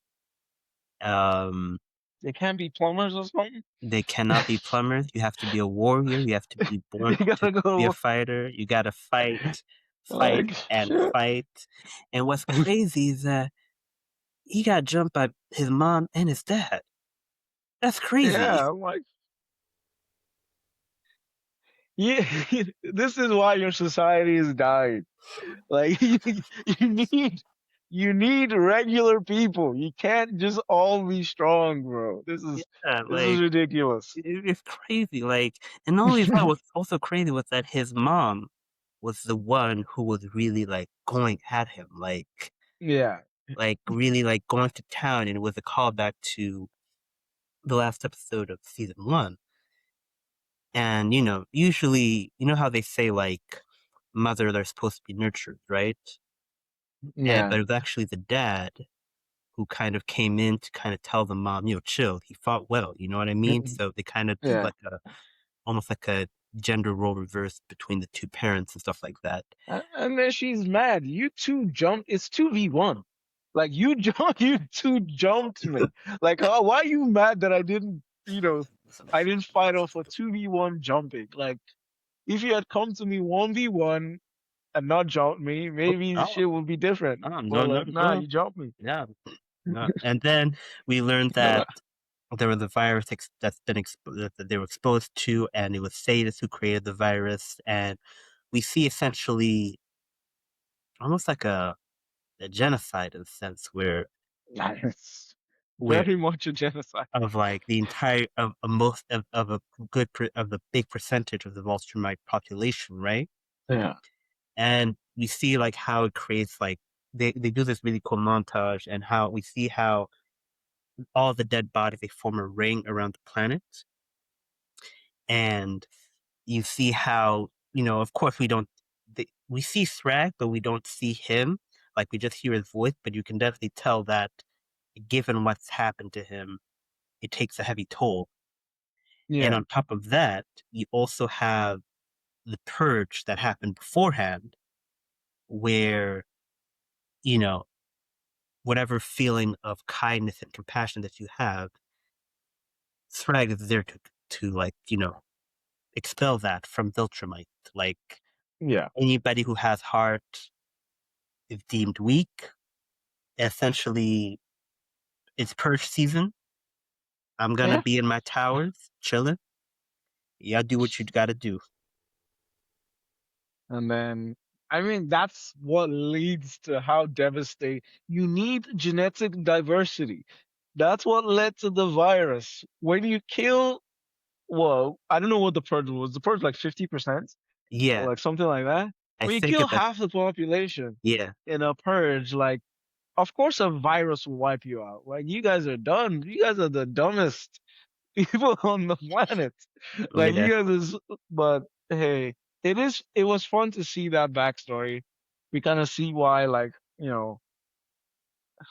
S1: Um,
S2: They can't be plumbers or something.
S1: they cannot be plumbers. You have to be a warrior. You have to be born
S2: They
S1: to
S2: gotta
S1: be a
S2: go
S1: fighter. You gotta fight, fight,
S2: like
S1: and
S2: shit.
S1: fight. And what's crazy is that he got jumped by his mom and his dad. That's crazy.
S2: Yeah, I'm like, yeah. This is why your society is dying. Like you need you need regular people. You can't just all be strong, bro.
S1: Yeah,
S2: This is
S1: like
S2: ridiculous.
S1: it's crazy. Like, and not only that, what's also crazy was that his mom was the one who was really like going at him,
S2: Yeah,
S1: really like going to town, and it was a callback to the last episode of season 1. And usually, how they say like mothers are supposed to be nurtured, right?
S2: yeah,
S1: But it was actually the dad who kind of came in to kind of tell the mom, chill. He fought well. You know what I mean?
S2: Mhm.
S1: So they kind of do
S2: Yeah.
S1: like almost like a gender role reverse between the two parents and stuff like that.
S2: And then she's mad. You two jumped. It's 2v1. Like you jumped, you two jumped me. Like, why are you mad that I didn't, I didn't fight off a 2v1 jumping? Like, if you had come to me 1v1 and not jumped me, maybe the
S1: Oh,
S2: shit would be different.
S1: oh,
S2: But
S1: no, no,
S2: like, nah,
S1: no.
S2: you jumped me.
S1: Yeah. No. And then we learned
S2: No.
S1: that there was a virus that's been that they were exposed to, and it was Sadis who created the virus. And we see essentially almost like a genocide in a sense
S2: Nice.
S1: where
S2: Very much a genocide.
S1: of like the entire of a most of a of the big percentage of the Viltrumite population, right?
S2: Yeah.
S1: And we see like how it creates like they do this really cool montage and how we see how all the dead bodies they form a ring around the planet, and you see how of course we see Thragg, but we don't see him. Like we just hear his voice, but you can definitely tell that given what's happened to him, it takes a heavy toll. And
S2: Yeah.
S1: on top of that, you also have the purge that happened beforehand, where, you know, whatever feeling of kindness and compassion that you have, Thragg is there to like, expel that from Viltrumite. Like
S2: Yeah.
S1: anybody who has heart is deemed weak. Essentially, it's purge season. I'm gonna
S2: Yeah.
S1: be in my towers, chilling. Y'all do what you gotta do.
S2: And then, I mean, that's what leads to how devastating. You need genetic diversity. That's what led to the virus. When you kill, well, I don't know what the purge was. The purge like 50% or
S1: Yeah,
S2: like something like that.
S1: I
S2: When you
S1: think
S2: kill
S1: it's like,
S2: half the population
S1: yeah,
S2: in a purge, like, of course a virus will wipe you out. Like, you guys are done. You guys are the dumbest people on the planet. Like
S1: yeah,
S2: you guys is, but hey, it was fun to see that backstory. We kind of see why, like,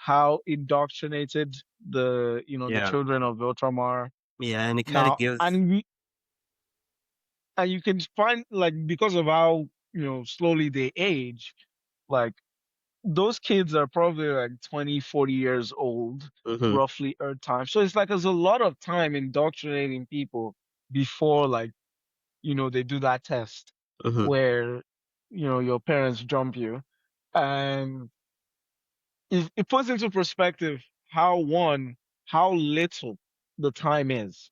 S2: how indoctrinated the
S1: yeah,
S2: children of Viltramar
S1: yeah, and it kind of
S2: now,
S1: gives,
S2: and you can find, like, because of how, slowly they age, like those kids are probably like 20, 40 years old,
S1: hmm
S2: roughly Earth time. So it's like there's a lot of time indoctrinating people before, like, they do that test
S1: hmm
S2: where, your parents jump you. And it puts into perspective how little the time is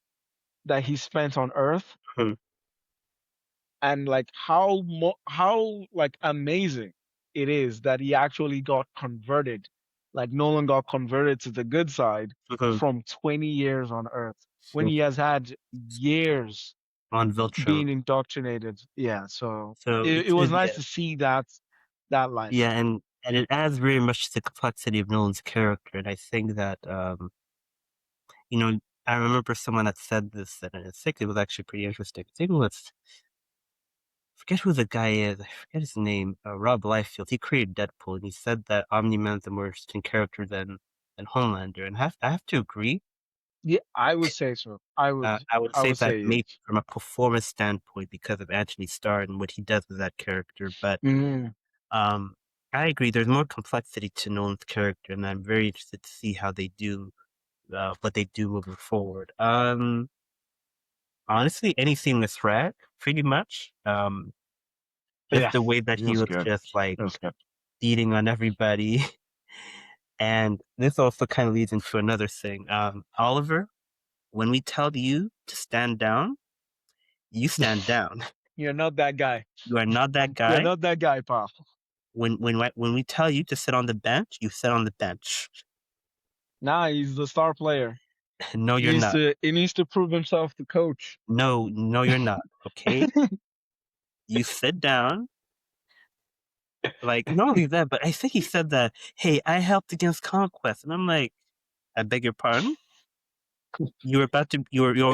S2: that he spent on Earth,
S1: hmm
S2: and like how like amazing it is that he actually got converted. Like Nolan got converted to the good side
S1: hmm
S2: from 20 years on Earth when he has had years
S1: on Viltrum.
S2: being indoctrinated. Yeah, so
S1: So
S2: it was nice
S1: yeah,
S2: to see that life.
S1: yeah, and it adds very much to the complexity of Nolan's character, and I think that you know, I remember someone that said this, and I think it was actually pretty interesting. I think it was, forget who the guy is, I forget his name, Rob Liefeld. He created Deadpool, and he said that Omni-Man's a more interesting character than Homelander, and I have to agree.
S2: Yeah, I would say so.
S1: I would
S2: I
S1: say
S2: would
S1: that
S2: say
S1: maybe
S2: yes.
S1: from a performance standpoint because of Anthony Starr and what he does with that character, but
S2: Mm,
S1: um, I agree. There's more complexity to Nolan's character, and I'm very interested to see how they do what they do moving forward. Honestly, anything with Thragg, pretty much. Just
S2: yeah,
S1: the way that
S2: it
S1: he
S2: was
S1: was
S2: good.
S1: just like
S2: It was good.
S1: beating on everybody. And this also kind of leads into another thing. Oliver, when we tell you to stand down, you stand down.
S2: You're not that guy.
S1: You are not that
S2: You're
S1: guy.
S2: not that guy, pal.
S1: When we tell you to sit on the bench, you sit on the bench.
S2: Nah, he's the star player.
S1: No, you're not.
S2: He needs to prove himself to coach.
S1: No, no, you're not. Okay, you sit down. Like not only that, but I think he said that. Hey, I helped against Conquest, and I'm like, I beg your pardon. You're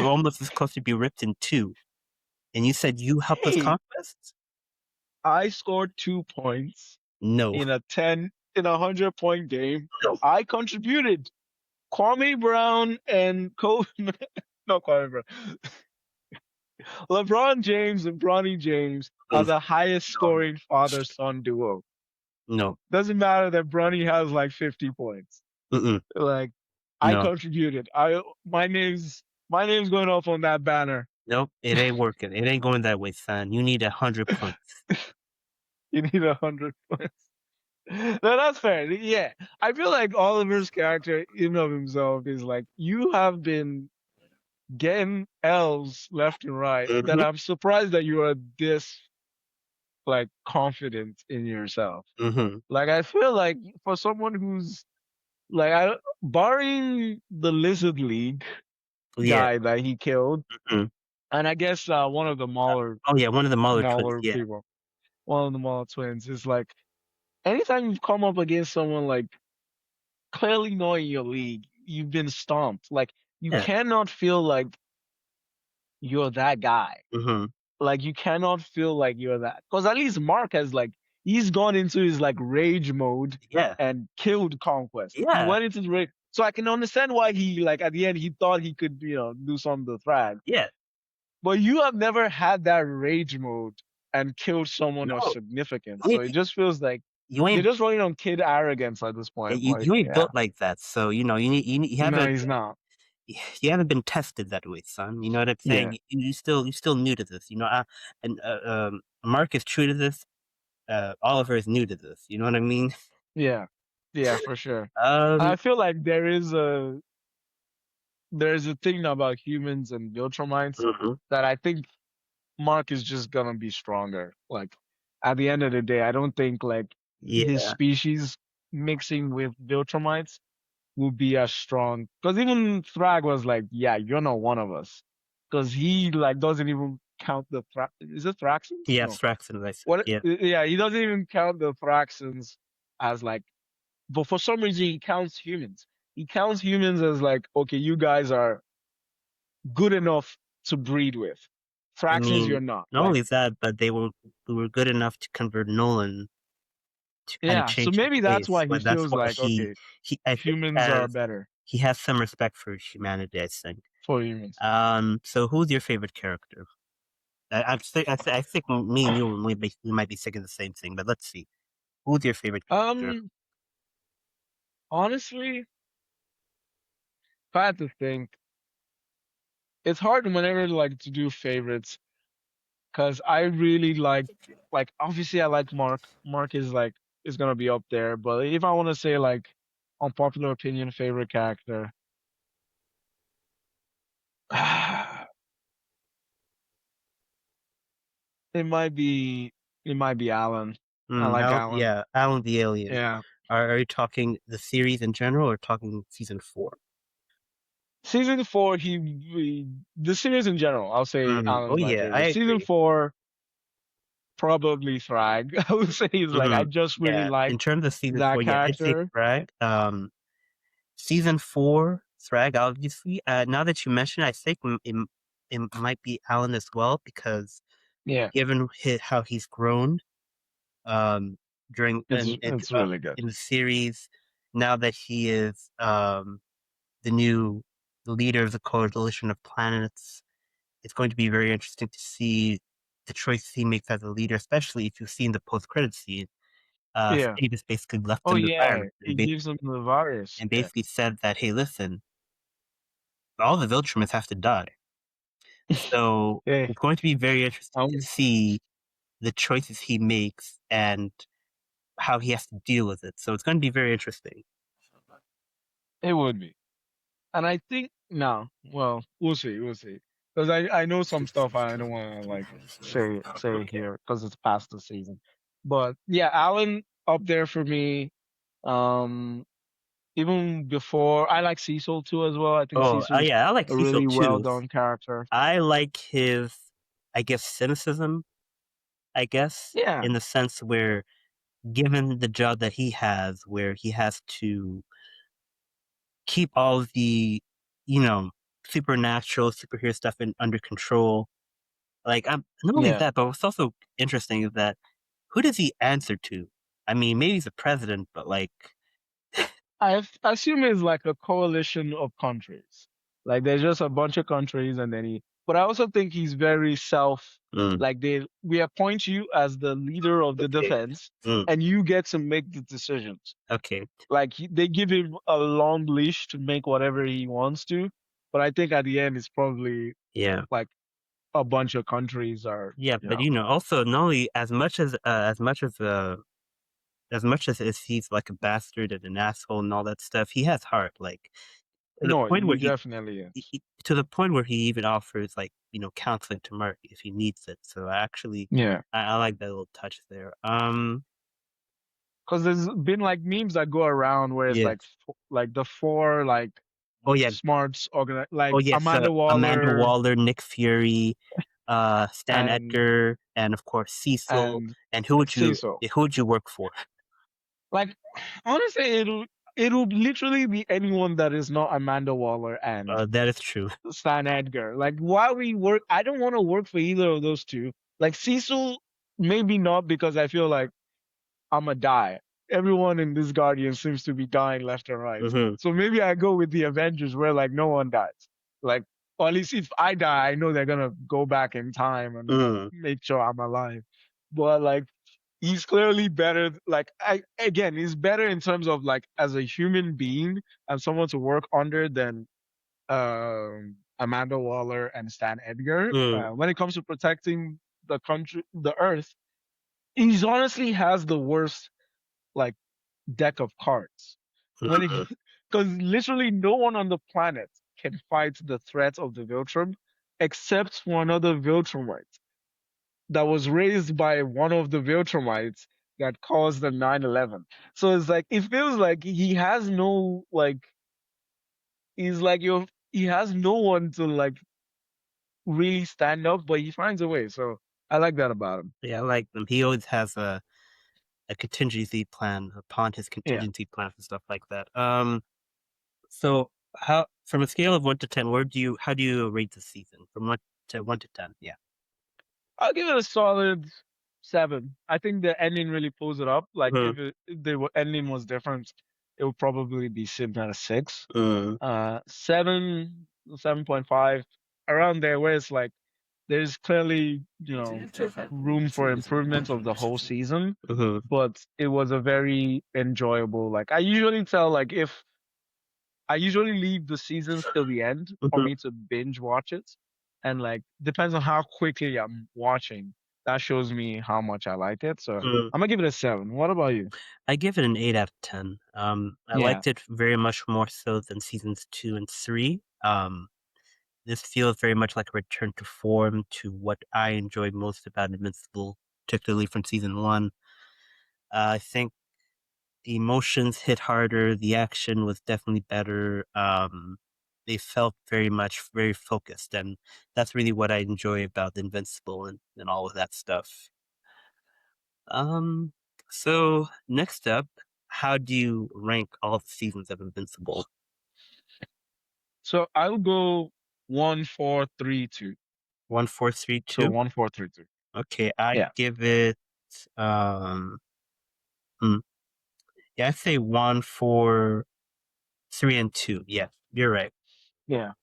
S1: almost as close to be ripped in two, and you said you helped us
S2: Hey,
S1: Conquest.
S2: I scored 2 points
S1: No,
S2: in a 10. in a 100-point game.
S1: No.
S2: I contributed. Kwame Brown and Kobe, not Kwame Brown, LeBron James and Bronny James are
S1: Mm,
S2: the highest
S1: no.
S2: scoring father-son duo.
S1: No.
S2: Doesn't matter that Bronny has like 50 points.
S1: Mm-mm.
S2: Like I
S1: No.
S2: contributed. My name's going off on that banner.
S1: Nope. It ain't working. It ain't going that way, son. You need 100 points.
S2: You need 100 points. No, that's fair. Yeah, I feel like Oliver's character, in of himself, is like you have been getting L's left and right. That
S1: Mm-hmm.
S2: I'm surprised that you are this like confident in yourself.
S1: Mm-hmm.
S2: Like I feel like for someone who's like barring the Lizard League
S1: Yeah.
S2: guy that he killed,
S1: Mm-hmm.
S2: and I guess one of the
S1: Oh yeah, one of the Muller twins.
S2: Mauler
S1: Yeah.
S2: people, one of the Mauler twins, is like anytime you've come up against someone like clearly knowing your league, you've been stomped. Like you
S1: Yeah.
S2: cannot feel like you're that guy.
S1: Mm-hmm.
S2: Like you cannot feel like you're that. Because at least Mark has like he's gone into his like rage mode
S1: Yeah.
S2: and killed Conquest. He
S1: Yeah.
S2: went into the rage. So I can understand why he like at the end he thought he could, do something to Thragg.
S1: Yeah.
S2: But you have never had that rage mode and killed someone of
S1: No.
S2: significance.
S1: You
S2: So
S1: ain't.
S2: it just feels like
S1: You
S2: you're
S1: ain't.
S2: just running on kid arrogance at this point.
S1: You,
S2: Like,
S1: you ain't
S2: yeah.
S1: built like that. So you
S2: No,
S1: haven't
S2: he's not.
S1: you haven't been tested that way, son. You know what I'm saying?
S2: Yeah.
S1: You still new to this. And Mark is true to this. Oliver is new to this. You know what I mean?
S2: Yeah. Yeah, for sure.
S1: Um.
S2: I feel like there's a thing about humans and Viltrumites
S1: Mhm.
S2: that I think Mark is just gonna be stronger. Like at the end of the day, I don't think like his
S1: Yeah.
S2: species mixing with Viltrumites will be as strong. Because even Thragg was like, "Yeah, you're not one of us," because he like doesn't even count the Is it Thraxons?
S1: Yeah.
S2: No.
S1: Straxon, as I said.
S2: What?
S1: Yeah.
S2: Yeah, he doesn't even count the Thraxons as like. But for some reason, he counts humans. He counts humans as like, okay, you guys are good enough to breed with.
S1: I
S2: Fractions,
S1: mean,
S2: you're not.
S1: not
S2: Like,
S1: only that, but they were good enough to convert Nolan to kind of
S2: yeah. So
S1: change his
S2: maybe that's
S1: ways.
S2: why he
S1: But that's
S2: feels
S1: why
S2: like, okay,
S1: he I think
S2: humans are better
S1: he has some respect for humanity. I think.
S2: for humans.
S1: So who's your favorite character? I think me and you we might be thinking the same thing, but let's see. Who's your favorite character?
S2: Um, Honestly, if I had to think, it's hard whenever like to do favorites because I really like obviously I like Mark. Mark is like is gonna be up there, but if I want to say like unpopular opinion favorite character, it might be it might be Alan. I like Alan.
S1: Yeah, Alan the Alien.
S2: Yeah.
S1: Are you talking the series in general or talking season 4?
S2: Season four, the series in general, I'll say
S1: Oh
S2: Alan's my
S1: yeah, I
S2: favorite. Season
S1: agree.
S2: four, probably Thragg. I would say he's like I
S1: hmm
S2: just really
S1: Yeah, in
S2: like
S1: terms of season
S2: that
S1: 4, yeah, I'd say
S2: character.
S1: Thragg. Season 4, Thragg, obviously. Now that you mention it, I think it might be Alan as well because
S2: Yeah,
S1: given how he's grown, um, during
S2: it's really good.
S1: in the series, now that he is the new leader of the coalition of planets, it's going to be very interesting to see the choices he makes as a leader, especially if you've seen the post-credit scene.
S2: Yeah.
S1: Steve just basically left
S2: Oh
S1: him the
S2: yeah,
S1: virus
S2: it gives him the virus.
S1: and
S2: Yeah.
S1: basically said that, hey, listen, all the Viltrumites have to die. So
S2: Hey,
S1: it's going to be very interesting to
S2: um,
S1: see the choices he makes and how he has to deal with it. So it's going to be very interesting.
S2: it would be. And I think no, well, we'll see, we'll see. Because I know some stuff I don't want to like say
S1: Okay.
S2: here because it's past the season. But yeah, Alan up there for me. Um, Even before I like Cecil too as well. I think
S1: Oh,
S2: Cecil's
S1: yeah, I like
S2: a
S1: Cecil
S2: really well
S1: too.
S2: done character.
S1: I like his, I guess, cynicism, I guess,
S2: Yeah,
S1: in the sense where, given the job that he has, where he has to keep all of the, you know, supernatural, superhero stuff under control. Like, not only
S2: yeah.
S1: that, but what's also interesting is that who does he answer to? I mean, maybe he's a president, but like,
S2: I assume it's like a coalition of countries. Like there's just a bunch of countries and then but I also think he's very
S1: mm,
S2: like we appoint you as the leader of the
S1: okay,
S2: defense
S1: mm,
S2: and you get to make the decisions.
S1: okay,
S2: Like they give him a long leash to make whatever he wants to, but I think at the end it's probably
S1: yeah.
S2: like a bunch of countries are,
S1: Yeah,
S2: you
S1: but
S2: know,
S1: also not only as much as he's like a bastard and an asshole and all that stuff, he has heart. Like to the
S2: no,
S1: point
S2: he
S1: where
S2: definitely is.
S1: to the point where he even offers like counseling to Mark if he needs it. So
S2: Yeah.
S1: I like that little touch there.
S2: Because there's been like memes that go around where it's
S1: Yeah.
S2: like like the four like
S1: Oh yeah.
S2: smarts
S1: Oh
S2: like
S1: yes.
S2: Amanda
S1: Amanda
S2: Waller
S1: Waller, Nick Fury, Stan
S2: and
S1: Edgar, and of course Cecil.
S2: and
S1: And
S2: Cecil.
S1: who would you work for?
S2: Like honestly, it'll literally be anyone that is not Amanda Waller and
S1: That is true.
S2: Stan Edgar. Like why we work? I don't want to work for either of those two. Like Cecil, maybe not because I feel like I'ma die. Everyone in this Guardian seems to be dying left and right.
S1: Hmm.
S2: So maybe I go with the Avengers where like no one dies. Like, or at least if I die, I know they're gonna go back in time and
S1: Mm.
S2: make sure I'm alive. But like he's clearly better. Like he's better in terms of like as a human being and someone to work under than Amanda Waller and Stan Edgar.
S1: Mm.
S2: When it comes to protecting the country, the Earth, he's honestly has the worst like deck of cards when it
S1: Mm.
S2: because literally no one on the planet can fight the threat of the Viltrum except for another Viltrumite that was raised by one of the Viltrumites that caused the 9/11. So it's like it feels like he has no like he's like he has no one to like really stand up, but he finds a way. So I like that about him.
S1: Yeah, I like them. He always has a contingency plan upon his
S2: Yeah.
S1: contingency plan and stuff like that. So how from a scale of 1 to 10, how do you rate the season from 1 to 10? Yeah.
S2: I'll give it a solid 7. I think the ending really pulls it up. Like
S1: Mm-hmm.
S2: if the ending was different, it would probably be sitting at a 6.
S1: Mm-hmm.
S2: 7, 7.5, around there, where it's like there's clearly, room for improvement of the whole season, but it was a very enjoyable. Like I usually leave the seasons till the end for
S1: Mm-hmm.
S2: me to binge watch it. And like depends on how quickly I'm watching. That shows me how much I like it. So
S1: Mm-hmm.
S2: I'm gonna give it a 7. What about you?
S1: I give it an 8 out of 10. I
S2: Yeah.
S1: liked it very much more so than seasons 2 and 3. This feels very much like a return to form to what I enjoyed most about Invincible, particularly from season 1. I think the emotions hit harder. The action was definitely better. They felt very focused, and that's really what I enjoy about Invincible and all of that stuff. Um, so next up, how do you rank all the seasons of Invincible?
S2: So I'll go 1, 4, 3, 2.
S1: 1, 4, 3, 2.
S2: So 1, 4, 3, 2.
S1: Okay, I
S2: Yeah.
S1: give it um, hmm, yeah, I say 1, 4, 3, and 2. Yeah, you're right.
S2: Yeah.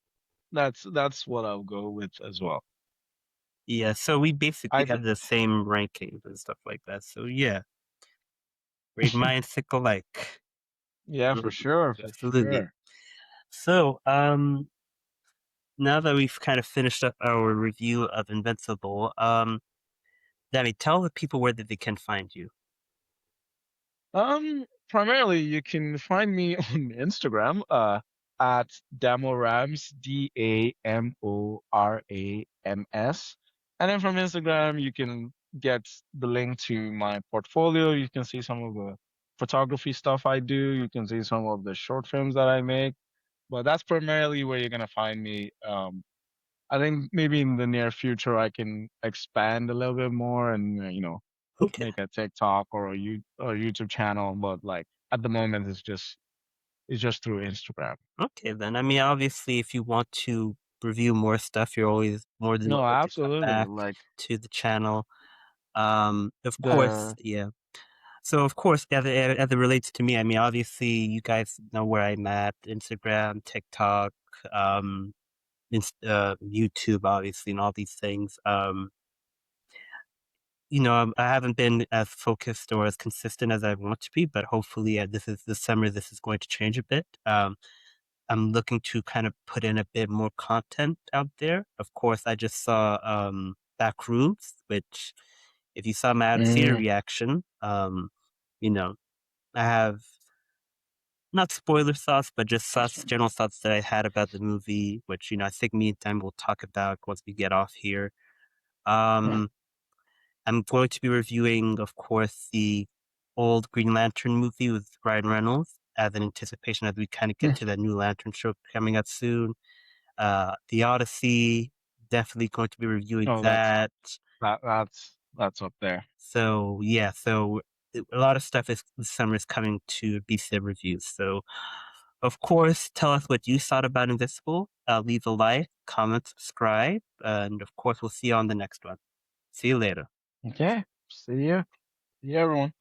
S2: That's what I'll go with as well.
S1: Yeah, so we basically
S2: I
S1: have
S2: th-
S1: the same rankings and stuff like that. So yeah, great minds think alike.
S2: yeah, for
S1: Mhm.
S2: sure, for
S1: Absolutely.
S2: sure.
S1: So, now that we've kind of finished up our review of Invincible, Dami, tell the people where that they can find you.
S2: Primarily you can find me on Instagram, at Damorams, Damorams. And then from Instagram, you can get the link to my portfolio. You can see some of the photography stuff I do. You can see some of the short films that I make. But that's primarily where you're gonna find me. I think maybe in the near future I can expand a little bit more and
S1: Okay.
S2: make a TikTok or YouTube channel, but like at the moment it's just through Instagram.
S1: Okay, then. I mean, obviously, if you want to review more stuff, you're always more than
S2: No,
S1: welcome to come
S2: absolutely.
S1: back
S2: Like
S1: to the channel. Of course,
S2: the
S1: yeah. So of course, as it relates to me, I mean, obviously, you guys know where I'm at: Instagram, TikTok, um, YouTube, obviously, and all these things. I haven't been as focused or as consistent as I want to be, but hopefully, this summer. This is going to change a bit. I'm looking to kind of put in a bit more content out there. Of course, I just saw Backrooms, which if you saw my theater
S2: Mm,
S1: reaction, you know, I have not spoiler thoughts, but just thoughts, general thoughts that I had about the movie, which I think me and Dan will talk about once we get off here.
S2: mm,
S1: Um, I'm going to be reviewing, of course, the old Green Lantern movie with Ryan Reynolds as an anticipation as we kind of get
S2: mm.
S1: to the new Lantern show coming up soon. The Odyssey, definitely going to be reviewing
S2: Oh,
S1: that.
S2: that's up there.
S1: So yeah, so a lot of stuff this summer is coming to BC reviews. So of course, tell us what you thought about Invincible. Leave a like, comment, subscribe, and of course, we'll see you on the next one. See you later.
S2: Okay. See you. See you, everyone.